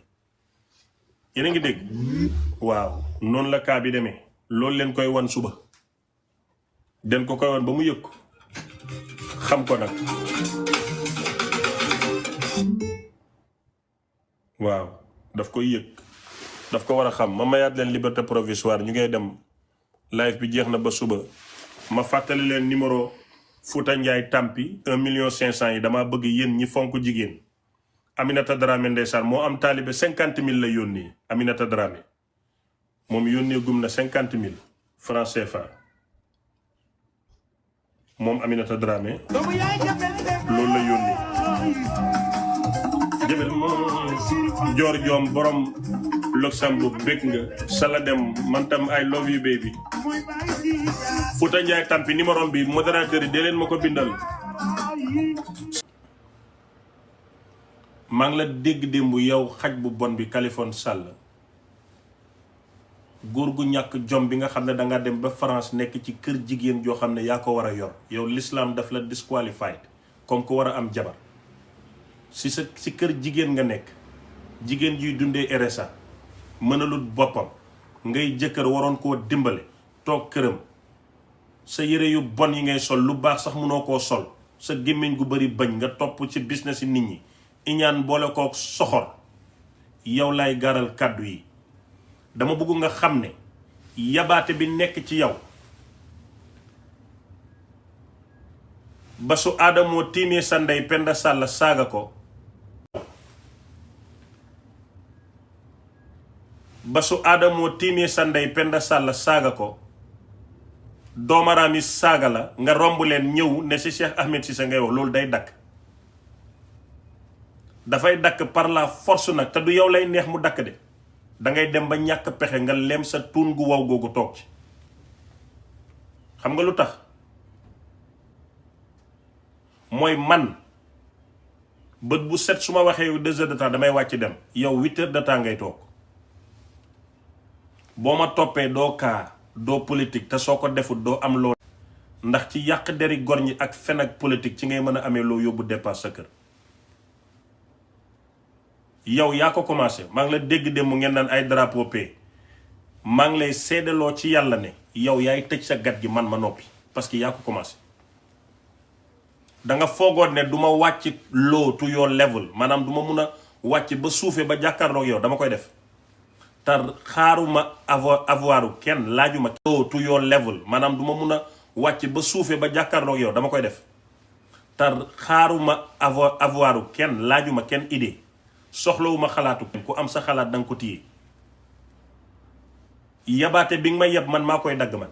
yéen a ngi dégg waaw noonu la kaa bi demee loolu leen koy wan suba den ko koy wan ba mu yëg ko xam ko nag waaw daf koy yëg daf ko war a xam ma mayaat leen liberté provisoire ñu ngay dem live bi jeex na ba suba ma fàttali leen numéro Fouta Ndiaye Tampi 1,500,000 yi damaa bëgg yéen ñi fonk jigéen Aminata Dramé ndeysaan moo am taalibe 50,000 la yónnee Aminata Dramé moom yónnee gum na 50,000 francs CFA moom Aminata Dramé loolu la yónnee jëbel moom joor joom borom Luxembourg bég nga sala dem man tam I love you baby Fouta Ndiaye Tampi numéro bi modérateur yi dee leen ma ko bindal maa ngi la dégg démb yow xaj bu bon bi Californie Sall góor gu ñàkk jom bi nga xam ne danga dem ba France nekk ci kër jigéen joo xam ne yaa ko war a yor yow l'islam daf la disqualified comme ko war a am jabar si kër jigéen nga nekk jigéen juy dundee RSA mënalut boppam ngay jëkkër waroon koo dimbale toog këram sa yére yu bon yi ngay sol lu baax sax mënoo koo sol sa gémmiñ gu bari bañ nga topp ci business yi nit ñi iñaan boole kook soxor yow lay garal kàddu yi dama bëgg nga xam ne yabaate bi nekk ci yow ba su aadamoo tiimee sa ndey Penda Sall saaga ko ba su aadamoo tiimee sa ndey Penda Sall saaga ko doomaraam yi saaga la nga romb leen ñëw ne si Cheikh Ahmed Cissé ngay wax loolu day dakk dafay dakk par la force nag te du yow lay neex mu dakk de dangay dem ba ñàkk pexe nga lem sa tuun gu waw googu toog ci xam nga lu tax mooy man bët bu set su ma waxee 2 heures de temps damay wàcc dem yow 8 heures de temps ngay toog boo ma toppee doo kaa doo politique te soo ko defut doo am loo ndax ci yàq deri gor ñi ak fen ak politique ci ngay mën a amee loo yóbbu dépasse sa kër yow yaa ko commencé maa ngi la dégg dem mu ngeen naan ay drapeau paix maa ngi lay seedaloo ci yàlla ne yow yaay tëj sa gat gi man ma noppi parce que yaa ko commencé da nga foogoon ne du ma wàcc low to your level maanaam du ma mun a wàcc ba suufee ba jàkkaarloog yow dama koy def tar xaaruma avoiru kenn laajuma low to your level maanaam du ma mun a wàcc ba suufee ba jàkkaarloog yow dama koy def tar xaaruma avoiru kenn laajuma kenn idée soxlawuma xalaatu ku am sa xalaat da nga ko téye yabaate bi nga may yeb man maa koy dagg man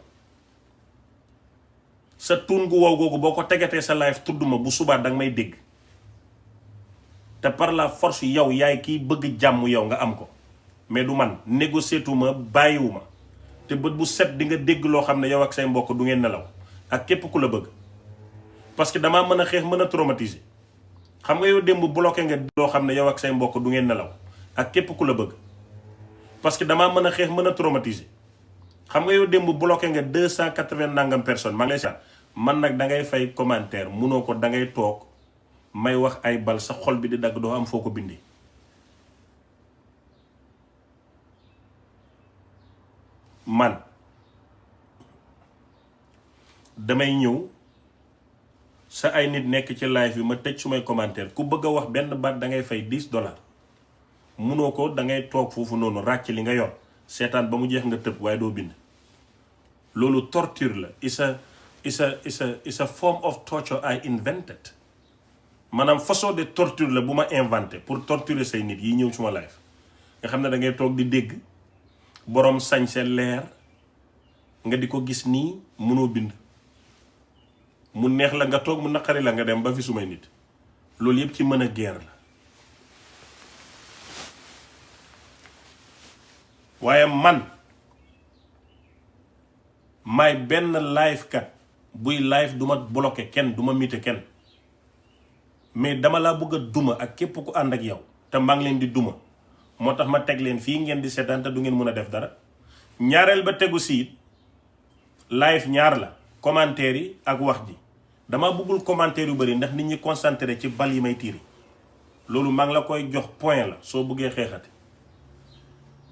sa tuun gu wow googu boo ko tegatee sa live tudduma bu subaa danga may dégg te par la force yow yaay kiy bëgg jàmm yow nga am ko mais du man négocietuma bàyyiwuma te bët bu set di nga dégg loo xam ne yow ak say mbokk du ngeen nelaw ak képp ku la bëgg parce que damaa mën a xeex mën a traumatiser xam nga yow démb bloqué nga loo xam ne yow ak say mbokk du ngeen nelaw ak képp ku la bëgg parce que damaa mën a xeex mën a traumatiser xam nga yow démb bloqué nga 280 nangam personnes maa ngi lay seet man nag da ngay fay commentaire munoo ko da ngay toog may wax ay bal sa xol bi di dagg doo am foo ko bindi man damay ñëw sa ay nit nekk ci live bi ma tëj sumay commentaire ku bëgg a wax benn baat da ngay fay $10 munoo ko da ngay toog foofu noonu ràcc li nga yor seetaan ba mu jeex nga tëb waaye doo bind loolu torture la it's a form of torture I invented maanaam façon de torture la bu ma inventé pour torturer say nit yi ñëw suma live nga xam ne da ngay toog di dégg boroom sañse leer nga di ko gis nii munoo bind mu neex la nga toog mu naqari la nga dem ba fi sumay nit loolu yëpp ci mën a guerre la waaye man may benn live kat buy live duma bloqué kenn duma mute kenn mais dama laa bëgg a duma ak képp ku ànd ak yow te maa ngi leen di duma moo tax ma teg leen fii ngeen di seetaan te du ngeen mën a def dara ñaareel ba tegu siit live ñaar la commentaire yi ak wax ji dama bëggul commentaire yu bari ndax nit ñi concentré ci bal yi may tiiri loolu maa ngi la koy jox point la soo bëggee xeexati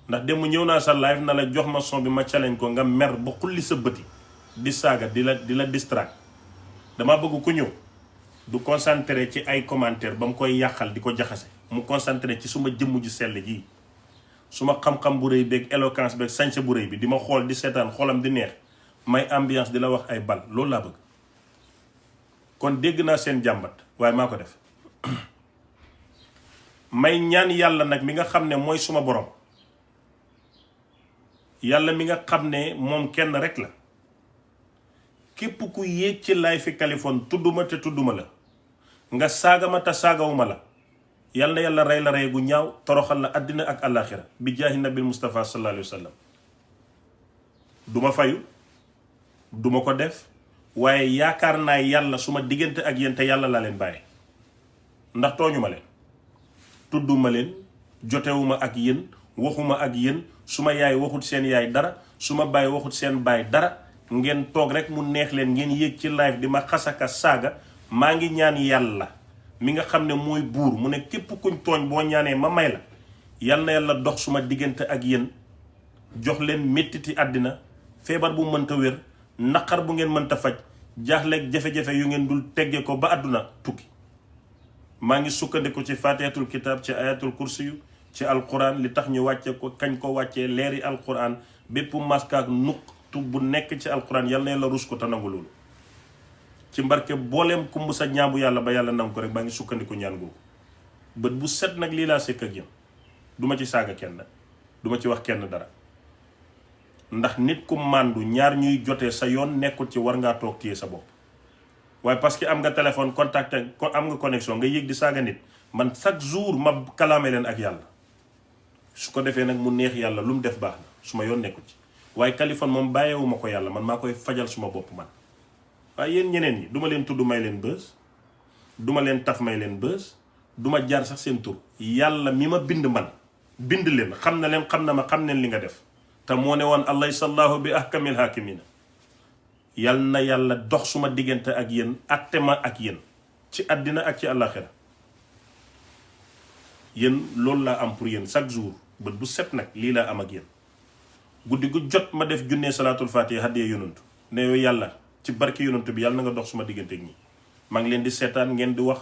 ndax dem ñëw naa sa live na la jox ma son bi ma challenge ko nga mer ba xulli sa bëti di saaga di la distract dama bëgg ku ñëw du concentré ci ay commentaire ba mu koy yàqal di ko jaxase mu concentré ci suma jëmm ji sell ji suma xam-xam bu rëy beeg éloquence beeg sañse bu rëy bi di ma xool di seetaan xoolam di neex may ambiance di la wax ay bal loolu laa bëgg kon dégg naa seen jàmbat waaye maa ko def may ñaan yàlla nag mi nga xam ne mooy suma borom yàlla mi nga xam ne moom kenn rek la képp ku yéeg ci live fi Kaliphone tudduma te tudduma la nga saaga ma te saagawuma la yàlla na yàlla rey la rey gu ñaaw toroxal la àddina ak àllaaxira bi jaahi nabil Mustafa sallallahu alayhi wa sallam duma fayu duma ko def waaye yaakaar naa yàlla suma diggante ak yéen te yàlla laa leen bàyyi ndax tooñu ma leen tudduma leen jotewuma ak yéen waxuma ak yéen suma yaay waxut seen yaay dara suma baay waxut seen baay dara ngeen toog rek mu neex leen ngeen yéeg ci live di ma xasaka saaga maa ngi ñaan yàlla mi nga xam ne mooy buur mu ne képp kuñ tooñ boo ñaanee ma may la yal na yàlla dox suma diggante ak yéen jox leen méttiti àddina feebar bu mënta wér naqar bu ngeen mënta faj jaaxleeg jafe-jafe yu ngeen dul tegge ko ba àdduna tukki maa ngi sukkandiku ci fatihatul kitab ci ayatul kursiyu ci alquran li tax ñu wàcce ko kañ ko wàccee leeri alquran bépp maskaak nuqtu bu nekk ci alquran yal na yàlla rus ko te nangu loolu ci mbarke booleem kumb sa ñaabu yàlla ba yàlla nangu ko rek maa ngi sukkandiku ñaan googu bët bu set nag lii laa sekk ak yéen duma ci saaga kenn duma ci wax kenn dara ndax nit ku màndu ñaar ñuy jotee sa yoon nekkul ci war ngaa toog téye sa bopp waaye parce que am nga téléphone contacté am nga connexion nga yëg di saaga nit man chaque jour ma kalaame leen ak yàlla su ko defee nag mu neex yàlla lu mu def baax na su ma yoon nekkul ci waaye Kaliphone moom bàyyeewuma ko yàlla man maa koy fajal suma bopp man waaye yéen ñeneen yi duma leen tudd may leen bës duma leen taf may leen bës duma jaar sax seen tur yàlla mi ma bind man bind leen xam na leen xam na ma xam neen li nga def te moo ne woon alaysa allahu bi ahkamil hakimina yal na yàlla dox suma diggante ak yéen atte ma ak yéen ci àddina ak ci àllaaxira yéen loolu laa am pour yéen chaque jour bët bu set nag lii laa am ak yéen guddi gu jot ma def junnee salaatul faatiha haddee yonantu ne yow yàlla ci barke yonantu bi yàlla na nga dox suma diggante ak ñi maa ngi leen di seetaan ngeen di wax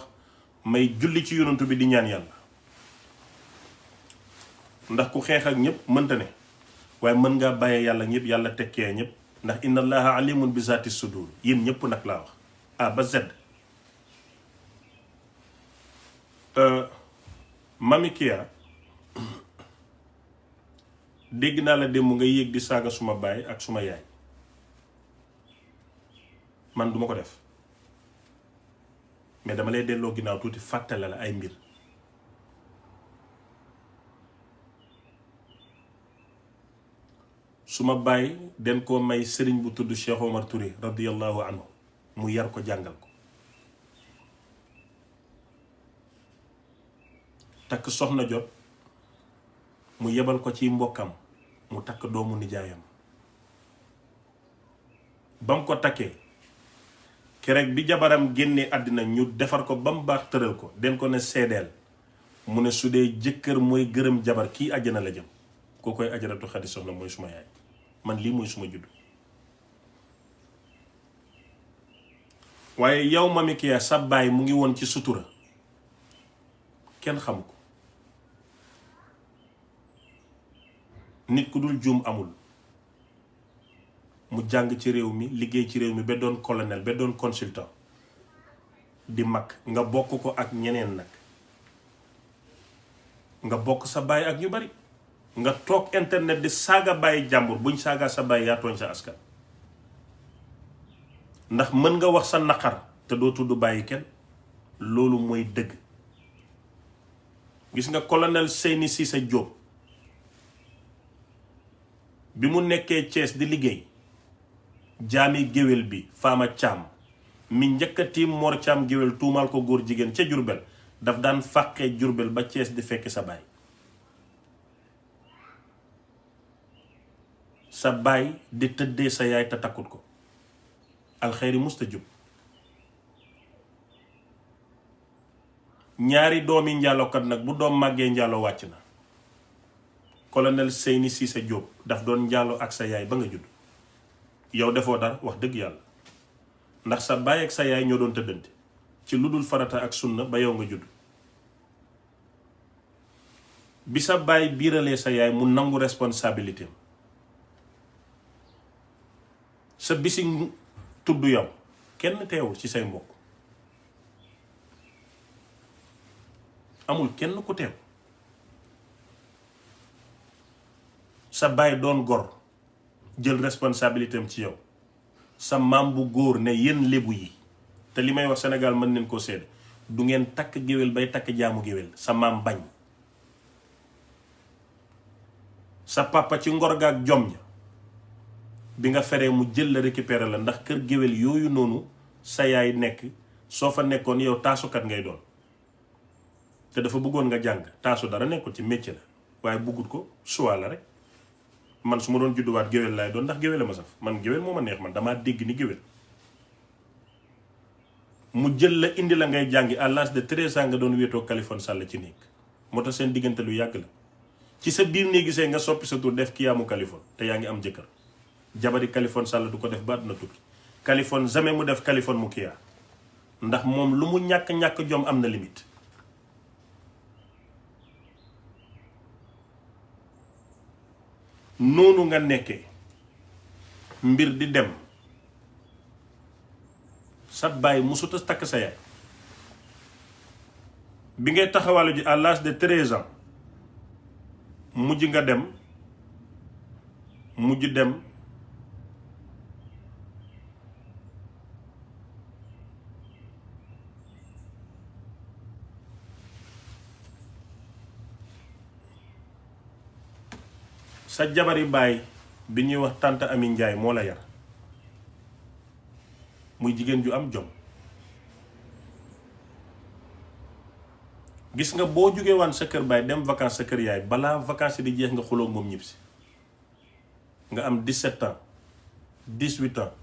may julli ci yonantu bi di ñaan yàlla ndax ku xeex ak ñëpp mënta ne waaye mën ngaa bàyyee yàlla ñëpp yàlla tekkee ñëpp ndax inna allaha alimun bi zaati sudur yéen ñëpp nag laa wax A ba Z. Mami Kia dégg naa la démb nga yéeg di saaga suma baay ak suma yaay man duma ko def mais dama lay delloo ginnaaw tuuti fàttale la ay mbir suma baay den koo may sëriñ bu tudd Cheikh Omar Touré radiyallahu anhu mu yar ko jàngal ko takk soxna jot mu yebal ko ci mbokkam mu takk doomu nijaayam ba mu ko takkee keroog bi jabaram génnee àddina ñu defar ko ba mu baax tëral ko den ko ne seedeel mu ne su dee jëkkër mooy gërëm jabar kii àjjana la jëm koo koy ajaratu Xadi Soxna mooy suma yaay man lii mooy suma juddu waaye yow Mami Kia sa baay mu ngi woon ci sutura kenn xam ko nit ku dul juum amul mu jàng ci réew mi liggéey ci réew mi ba doon colonel ba doon consultant di mag nga bokk ko ak ñeneen nag nga bokk sa baay ak ñu bari nga toog internet di saaga bàyyi jàmbur buñ saaga sa baay yaa tooñ sa askan ndax mën nga wax sa naqar te doo tudd bàyyi kenn loolu mooy dëgg gis nga colonel Seyni Cissé Diop bi mu nekkee Thiès di liggéey jaami géwél bi Fama Thiam mi njëkkati Mor Thiam géwél tuumaal ko góor jigéen ca Jurbel daf daan fàqee Jurbel ba Thiès di fekk sa baay sa baay di tëddee sa yaay te takkut ko alxeyri musta jub ñaari doomi njaalokat nag bu doom màggee njaalo wàcc na colonel Seyni Cissé Diop daf doon njaalo ak sa yaay ba nga judd yow defoo dara wax dëgg yàlla ndax sa baay ak sa yaay ñoo doon tëddante ci lu dul farata ak sunna ba yow nga judd bi sa baay biiralee sa yaay mu nangu responsabilité sa bisi tudd yow kenn teewul ci say mbokk amul kenn ku teew sa baay doon gor jël responsabilité am ci yow sa maam bu góor ne yéen lébu yi te li may wax Sénégal mën neen koo seede du ngeen takk géwél bay takk jaamu géwél sa maam bañ sa papa ci ngor ga ak jom ja bi nga feree mu jël la récupérer la ndax kër géwél yooyu noonu sa yaay nekk soo fa nekkoon yow taasukat ngay doon te dafa bëggoon nga jàng taasu dara nekkul ci métier la waaye bëggut ko choix la rek man su ma doon judduwaat géwél laay doon ndax géwél a ma saf man géwél moo ma neex man damaa dégg ni géwél mu jël la indi la ngay jàngi à l'âge de 13 ans nga doon wéetoo Kaliphone Sall ci néeg moo tax seen diggante lu yàgg la ci sa biir néeg gisee nga soppi sa tur def kiyaamu Kaliphone te yaa ngi am jëkkër jabari Kaliphone Sall du ko def ba àdduna tukki Kaliphone jamais mu def Kaliphone mu kiyaa ndax moom lu mu ñàkk-ñàkk jom am na limite noonu nga nekkee mbir di dem sa baay musuta takk sa yaay bi ngay taxawalu ji à l'âge de 13 ans mujj nga dem mujj dem sa jabari baay bi ñuy wax tante Ami Njaay moo la yar muy jigéen ju am jom gis nga boo jógee waan sa kër baay dem vacances sa kër yaay balaa vacances yi di jeex nga xuloo moom ñibbisi nga am 17 ans 18 ans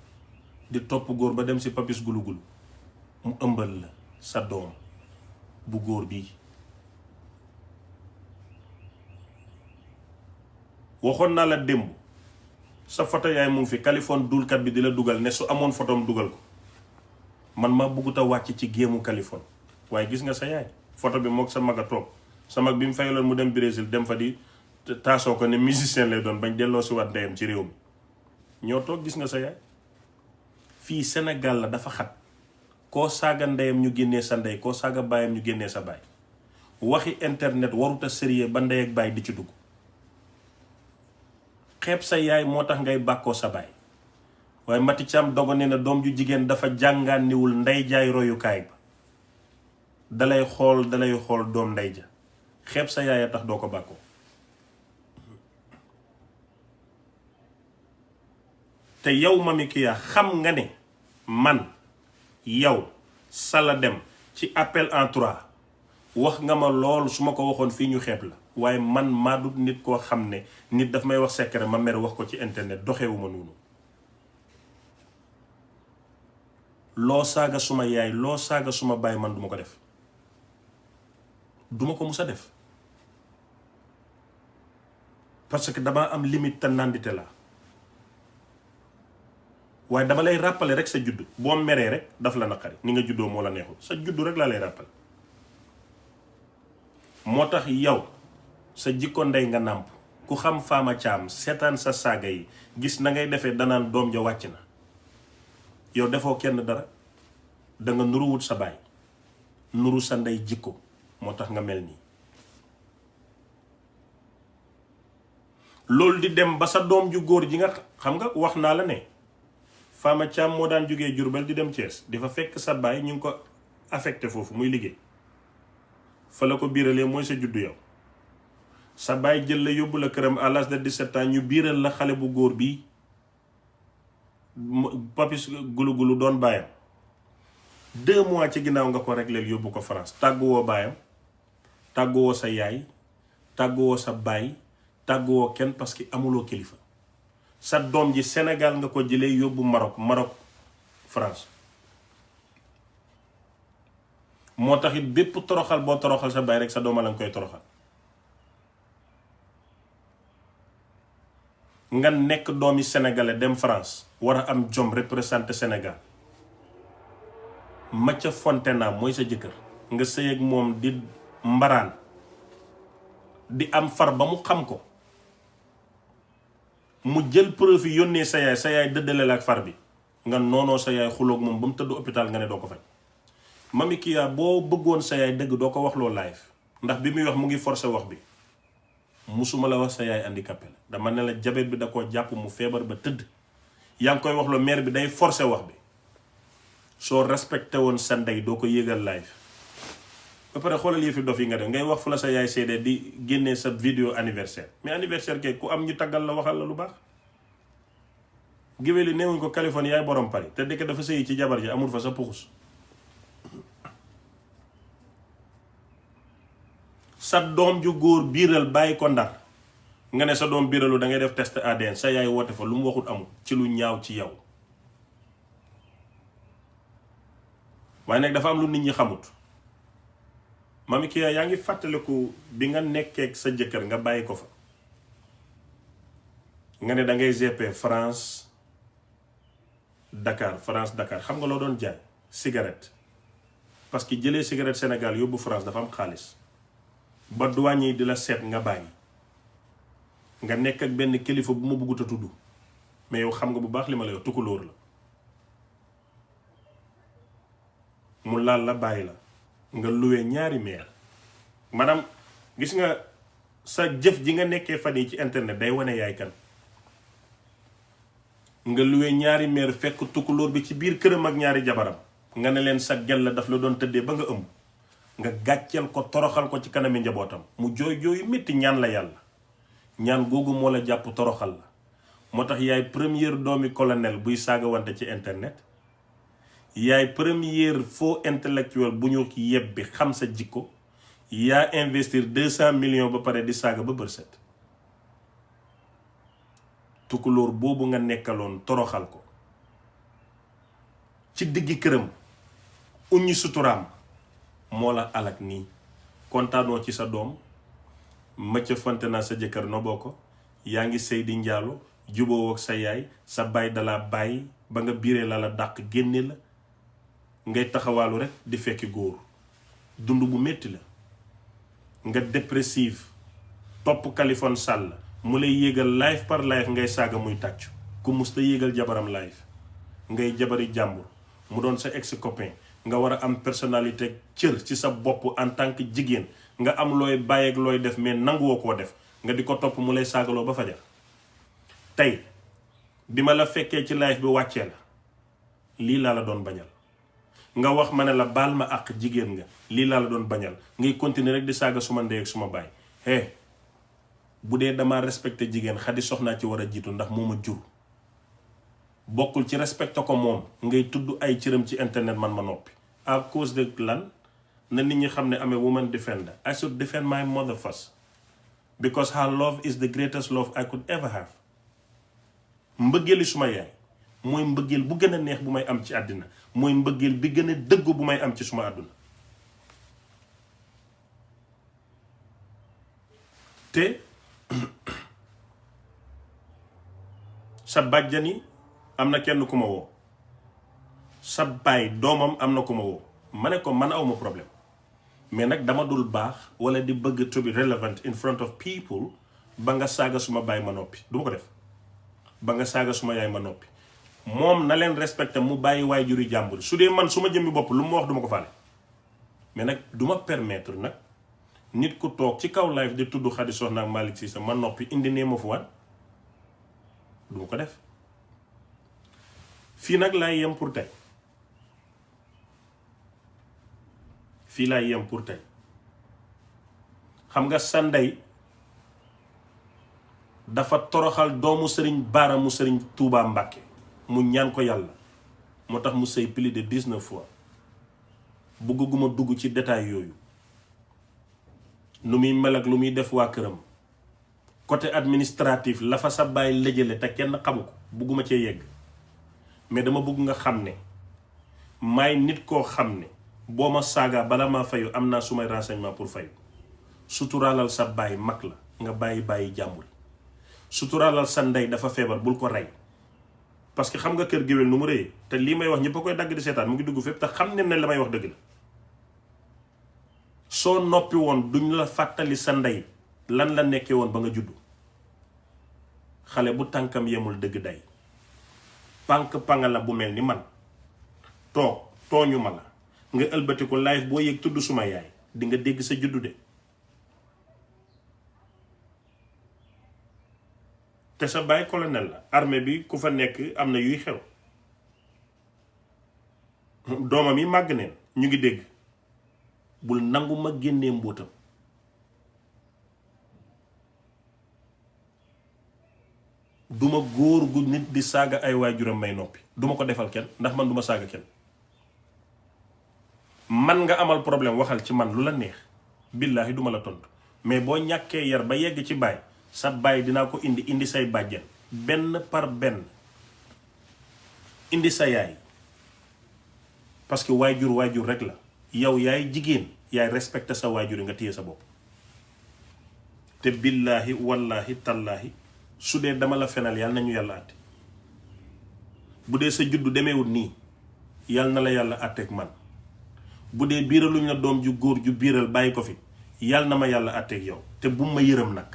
di topp góor ba dem si papis gulu-gulu mu ëmbal la sa doom bu góor bii. waxoon naa la démb sa photo yaay mu ngi fi Kaliphone dulkat bi di la dugal ne su amoon photom dugal ko man ma bëggut a wàcc ci géemu Kaliphone waaye gis nga sa yaay photo bi mook sa mag a toog sa mag bi mu fayaloon mu dem Brésil dem fa di taasoo ko ne musicien lay doon bañ delloo si waat ndeyam ci réew mi ñoo toog gis nga sa yaay. fii Sénégal la dafa xat koo saaga ndeyam ñu génnee sa ndey koo saaga baayam ñu génnee sa baay waxi internet waruta sérieux ba ndey ak baay di ci dugg. xeeb sa yaay moo tax ngay bàkkoo sa baay waaye Mati Thiam dogo ne na doom ju jigéen dafa jàngaaniwul ndey jaay royukaay ba dalay xool doom ndey ja xeeb sa yaay a tax doo ko bàkkoo. te yow Mami Kia xam nga ne man yow Salla Deme ci appel en 3 wax nga ma lool su ma ko waxoon fii ñu xeeb la waaye man maa dut nit koo xam ne nit daf may wax secret ma mer wax ko ci internet doxewuma noonu. loo saaga suma yaay loo saaga suma baay man duma ko def duma ko mus a def parce que damaa am limite te nandite la waaye dama lay rappeler rek sa juddu boo meree rek daf la naqari ni nga juddoo moo la neexul sa juddu rek laa lay rappeler. moo tax yow sa jikko ndey nga nàmp ku xam Fama Thiam seetaan sa saaga yi gis na ngay defee danaan doom ja wàcc na yow defoo kenn dara danga nuruwut sa baay nuru sa ndey jikko moo tax nga mel nii. loolu di dem ba sa doom ju góor ji nga xam nga wax naa la ne Fama Thiam moo daan jógee Jurbel di dem Thiès di fa fekk sa baay ñu ngi ko affecté foofu muy liggéey fa la ko biiralee mooy sa juddu yow sa baay jël la yóbbu la këram à l'âge de 17 ans ñu biiral la xale bu góor bi papis gulu-gulu doon baayam 2 mois ci ginnaaw nga ko régleel yóbbu ko France tàgguwoo baayam tàgguwoo sa yaay tàgguwoo sa baay tàgguwoo kenn parce que amuloo kilifa sa doom ji Sénégal nga ko jëlee yóbbu Maroc France moo tax it bépp toroxal boo toroxal sa baay rek sa dooma la nga koy toroxal. nga nekk doomi sénégalais dem France war a am jom représenté Sénégal Mathia Fontena mooy sa jëkkër nga sëy ak moom di mbaraan di am far ba mu xam ko mu jël preuve yi yónnee sa yaay dëddale la ak far bi nga noonoo sa yaay xuloog moom ba mu tëdd hôpital nga ne doo ko faj. Mami Kia boo bëggoon sa yaay dëgg doo ko wax loo live ndax bi muy wax mu ngi forcé wax bi musuma la wax sa yaay handicapé la dama ne la jabet bi da koo jàpp mu feebar ba tëdd yaa ngi koy wax loo mère bi day forcé wax bi soo respecté woon sa ndey doo ko yéegal live ba pare xoolal yëfi dof yi nga def ngay wax fu la sa yaay seede di génnee sa vidéo anniversaire mais anniversaire kay ku am ñu taggal la waxal la lu baax. géwél yi neewuñ ko Kaliphone yaay borom Paris te dëkk dafa sëyi ci jabar ji amul fa sa puxus. sa doom ju góor biiral bàyyi ko Ndar nga ne sa doom biiralu da ngay def test ADN sa yaay woote fa lu mu waxut amul ci lu ñaaw ci yow waaye nag dafa am lu nit ñi xamut. Mami Kia yaa ngi fàttaliku bi nga nekkee sa jëkkër nga bàyyi ko fa nga ne da ngay GP France Dakar xam nga loo doon jaay cigarette parce que jëlee cigarette Sénégal yóbbu France dafa am xaalis ba douane yi di la seet nga bàyyi nga nekk ak benn kilifa bu ma bëggut a tudd mais yow xam nga bu baax li ma la yow tukulóor la mu laal la bàyyi la nga luwee ñaari meer maanaam gis nga sa jëf ji nga nekkee fan yi ci internet day wane yaay kan nga luwee ñaari meer fekk tukulóor bi ci biir këram ak ñaari jabaram nga ne leen sa gel la daf la doon tëddee ba nga ëmb nga gàcceel ko toroxal ko ci kanami njabootam mu jooy jooyu métti ñaan la yàlla ñaan googu moo la jàpp toroxal la moo tax yaay première doomi colonel buy saaga wante ci internet yaay première faux intellectuel bu ñu yebbi xam sa jikko yaa investir 200 millions ba pare di saaga ba bër set. tukulóor boobu nga nekkaloon toroxal ko ci diggi këram uññi suturaam moo la alak nii. kontaanoo ci sa doom mëcc fante naa sa jëkkër noboo ko yaa ngi sëy di njaalo juboo ak sa yaay sa baay dalaa bàyyi ba nga biiree la la dàq génne la ngay taxawaalu rek di fekki góor. dund bu metti la nga dépressive topp Kaliphone Sall mu lay yéegal live par live ngay saaga muy tàccu ku musta yéegal jabaram live ngay jabari jàmbur mu doon sa ex copain nga war a am personnalité cër ci sa bopp en tant que jigéen nga am looy bàyyeeg looy def mais nanguwoo koo def nga di ko topp mu lay saagaloo ba fajar. tey bi ma la fekkee ci live bi wàccee la lii laa la doon bañal nga wax ma ne la baal ma àq jigéen nga lii laa la doon bañal ngay continuer rek di saaga suma ndey ak suma baay. bu dee dama respecté jigéen Xadi soxnaa ci war a jiitu ndax moo ma jur bokkul ci respecté ko moom ngay tudd ay cëram ci internet man ma noppi. à cause de lan na nit ñi xam ne amee woman defender. I should defend my mother first because her love is the greatest love I could ever have. mbëggeeli suma yaay mooy mbëggeel bu gën a neex bu may am ci àddina mooy mbëggeel bi gën a dëggu bu may am ci suma àdduna. te sa bàjjani am na kenn ku ma woo sa baay doomam am na ku ma woo ma ne ko man awma problème mais nag dama dul baax wala di bëgg to be relevant in front of people ba nga saaga suma baay ma noppi du ma ko def. ba nga saaga suma yaay ma noppi moom na leen respecté mu bàyyi waajuri jàmbur su dee man su ma jëmmi bopp lu ma wax duma ko faale mais nag duma permettre nag nit ku toog ci kaw live di tudd Xadi Soxna ak Malick Cissé ma noppi indi nee ma fu waat duma ko def. fii nag laay yem pour tey fii laay yem pour tey xam nga sa ndey dafa toroxal doomu sëriñ Baara mu sëriñ Touba Mbàkke mu ñaan ko yàlla moo tax mu sëy plus de 19 fois bëgguma dugg ci détail yooyu nu muy mel ak lu muy def waa këram côté administratif la fa sa bàyyi lëjale te kenn xamu ko bëgguma cee yegg mais dama bëgg nga xam ne maay nit koo xam ne boo ma saagaa bala maa fayu am naa sumay renseignement pour fayu. suturaalal sa bàyyi mag la nga bàyyi jàmbur suturaalal sa ndey dafa feebar bul ko rey parce que xam nga kër géwél nu mu rëyee te lii may wax ñëpp a koy dagg di seetaan mu ngi dugg fépp te xam ne la may wax dëgg la. soo noppi woon duñ la fàttali sa ndey lan la nekkee woon ba nga juddu. xale bu tànkam yemul dëgg day pànk panga la bu mel ni man toog tooñu ma la nga ëlbati ko live boo yëg tudd suma yaay di nga dégg sa juddu de. te sa baay colonel la armée bi ku fa nekk am na yuy xew doomam yi màgg neen ñu ngi dégg bul nangu ma génnee mbóotam. duma góor gu nit di saaga ay waajuram may noppi duma ko defal kenn ndax man duma saaga kenn. man nga amal problème waxal ci man lu la neex billaahi duma la tontu mais boo ñàkkee yar ba yegg ci baay sa baay dinaa ko indi say bàjjen benn par benn indi sa yaay parce que waajur rek la yow yaay jigéen yaay respecté sa waajur yi nga téye sa bopp. te billaahi wallaahi tallaahi su dee dama la fenal yàlla nañu yàlla àtte bu dee sa juddu demeewul nii yàlla na la yàlla àtteek man bu dee biiraluñ la doom ju góor ju biiral bàyyi ko fi yàlla na ma yàlla àtteek yow te bu ma yërëm nag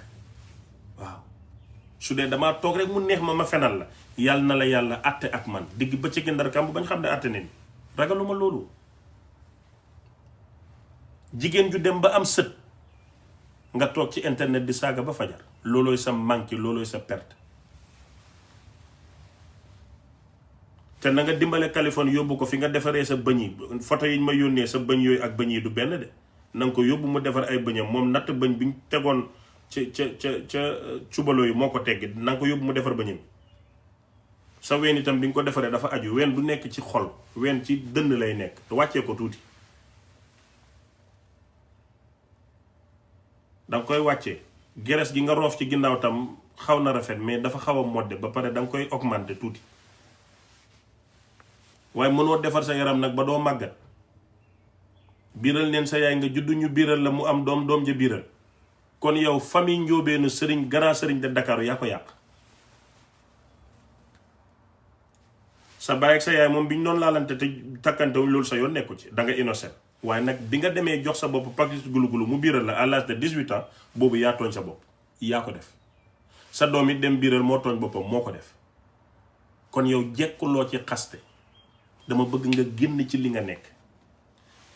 waaw su dee damaa toog rek mu neex ma fenal la yàlla na la yàlla àtte ak man digg ba ci ndar kàmb bañ xam ne àtte neen ragaluma loolu. jigéen ju dem ba am sët nga toog ci internet di saaga ba fajar loolooy sa manqué loolooy sa perte. te na nga dimbale Kaliphone yóbbu ko fi nga defaree sa bëñ yi photo yi ma yónnee sa bëñ yooyu ak bëñ yi du benn de na nga ko yóbbu mu defar ay bëñam moom natt bëñ bi ñu tegoon ca cubaloo yi moo ko teggi na nga ko yóbbu mu defar bëñam. sa ween itam bi nga ko defaree dafa aju ween du nekk ci xol ween ci dënn lay nekk te wàccee ko tuuti danga koy wàccee gerees gi nga roof ci ginnaaw tam xaw na rafet mais dafa xaw a modde ba pare danga koy augmenter tuuti waaye mënoo defar sa yaram nag ba doo màggat biiral neen sa yaay nga juddu ñu biiral la mu am doom ja biiral kon yow famille njóobeenu sëriñ grand sëriñ de Dakar yaa ko yàq sa baay ak sa yaay moom bi ñu doon laalante te takkantewuñ loolu sa yoon nekku ci da nga innocent waaye nag bi nga demee jox sa bopp pakis gulu-gulu mu biiral la à l'âge de 18 ans boobu yaa tooñ sa bopp yaa ko def sa doom it dem biiral moo tooñ boppam moo ko def kon yow jekkuloo ci xaste dama bëgg nga génn ci li nga nekk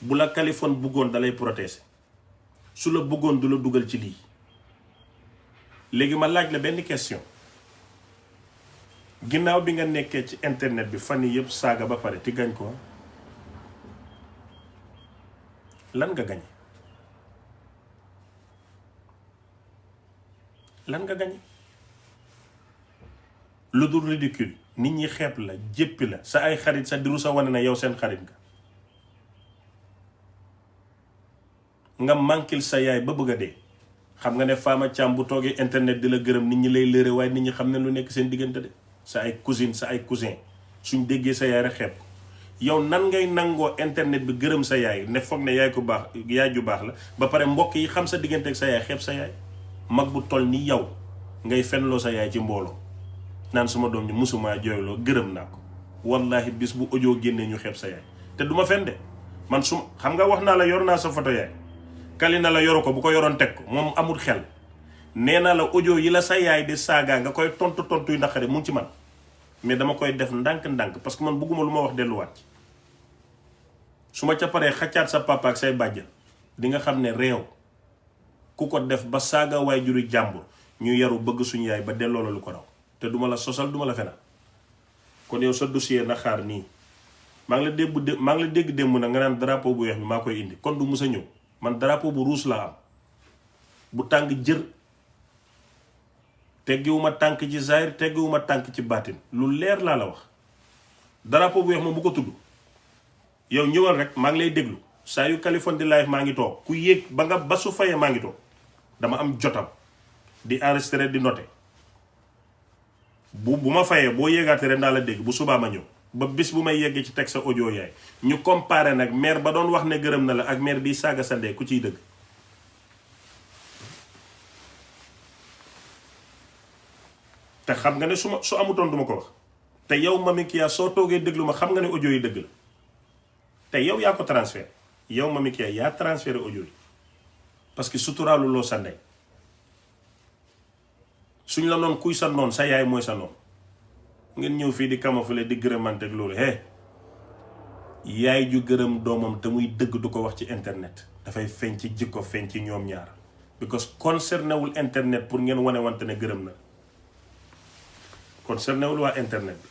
bu la Kaliphone bëggoon dalay protéger su la bëggoon du la dugal ci lii léegi ma laaj la benn question ginnaaw bi nga nekkee ci internet bi fan yii yëpp saaga ba pare ti gañ ko lan nga gañe lan nga gañe lu dul ridicule nit ñi xeeb la jéppi la sa ay xarit sa diru sa wane na yow seen xarit nga mànkil sa yaay ba bëgg a dee xam nga ne Fama Thiam bu toogee internet di la gërëm nit ñi lay lëre waaye nit ñi xam ne lu nekk seen diggante de sa ay cousine sa ay cousin suñ déggee sa yaay rek xeeb ko yow nan ngay nangoo internet bi gërëm sa yaay ne foog ne yaay ko baax yaay ju baax la ba pare mbokk yi xam sa diggante ak sa yaay xeeb sa yaay mag bu toll ni yow ngay fenloo sa yaay ci mbooloo naan suma doom ji musuma jooyloo gërëm naa ko wallahi bis bu audio génnee ñu xeeb sa yaay te duma fen de man su xam nga wax naa la yor naa sa photo yaay kali na la yoru ko bu ko yoroon teg ko moom amul xel nee naa la audio yi la sa yaay di saaga nga koy tontu yu naqare mu ngi ci man mais dama koy def ndànk-ndànk parce que man bëgguma lu ma wax delluwaat ci su ma ca paree xaccaat sa papa ak say bàjjan di nga xam ne réew ku ko def ba saaga waay juri jàmbur ñu yaru bëgg suñu yaay ba delloo la lu ko raw te duma la sosal duma la fenal kon yow sa dossier na xaar nii maa ngi la dégg démb na nga naan drapeau bu weex bi maa koy indi kon du mus a ñëw man drapeau bu ruus laa am bu tàng jër teggiwuma tànk ci zahir teggiwuma tànk ci baatin lu leer laa la wax drapeau bu weex moom bu ko tudd yow ñëwal rek maa ngi lay déglu saa yu Kaliphone di live maa ngi toog ku yéeg ba nga ba su fayee maa ngi toog dama am jotam di enregistrer di noter bu ma fayee boo yéegaatee rek naa la dégg bu subaa ma ñëw ba bis bu may yeggee ci teg sa audio yaay ñu comparé nag maire ba doon wax ne gërëm na la ak maire bi saaga sa ndey ku ciy dëgg te xam nga ne su amutoon duma ko wax te yow Mamy Kia soo toogee déglu ma xam nga ne audio yi dëgg la te yow yaa ko transféré yow Mamy Kia yaa transféré audio yi parce que suturaalu loo sa ndey suñ la noon kuy sa noon sa yaay mooy sa noon ngeen ñëw fii di camoufler di gërëmante ak loolu yaay ju gërëm doomam te muy dëgg du ko wax ci internet dafay feeñ ci jikko feeñ ci ñoom ñaar because concerné wul internet pour ngeen wane wante ne gërëm na concerné wul waa internet bi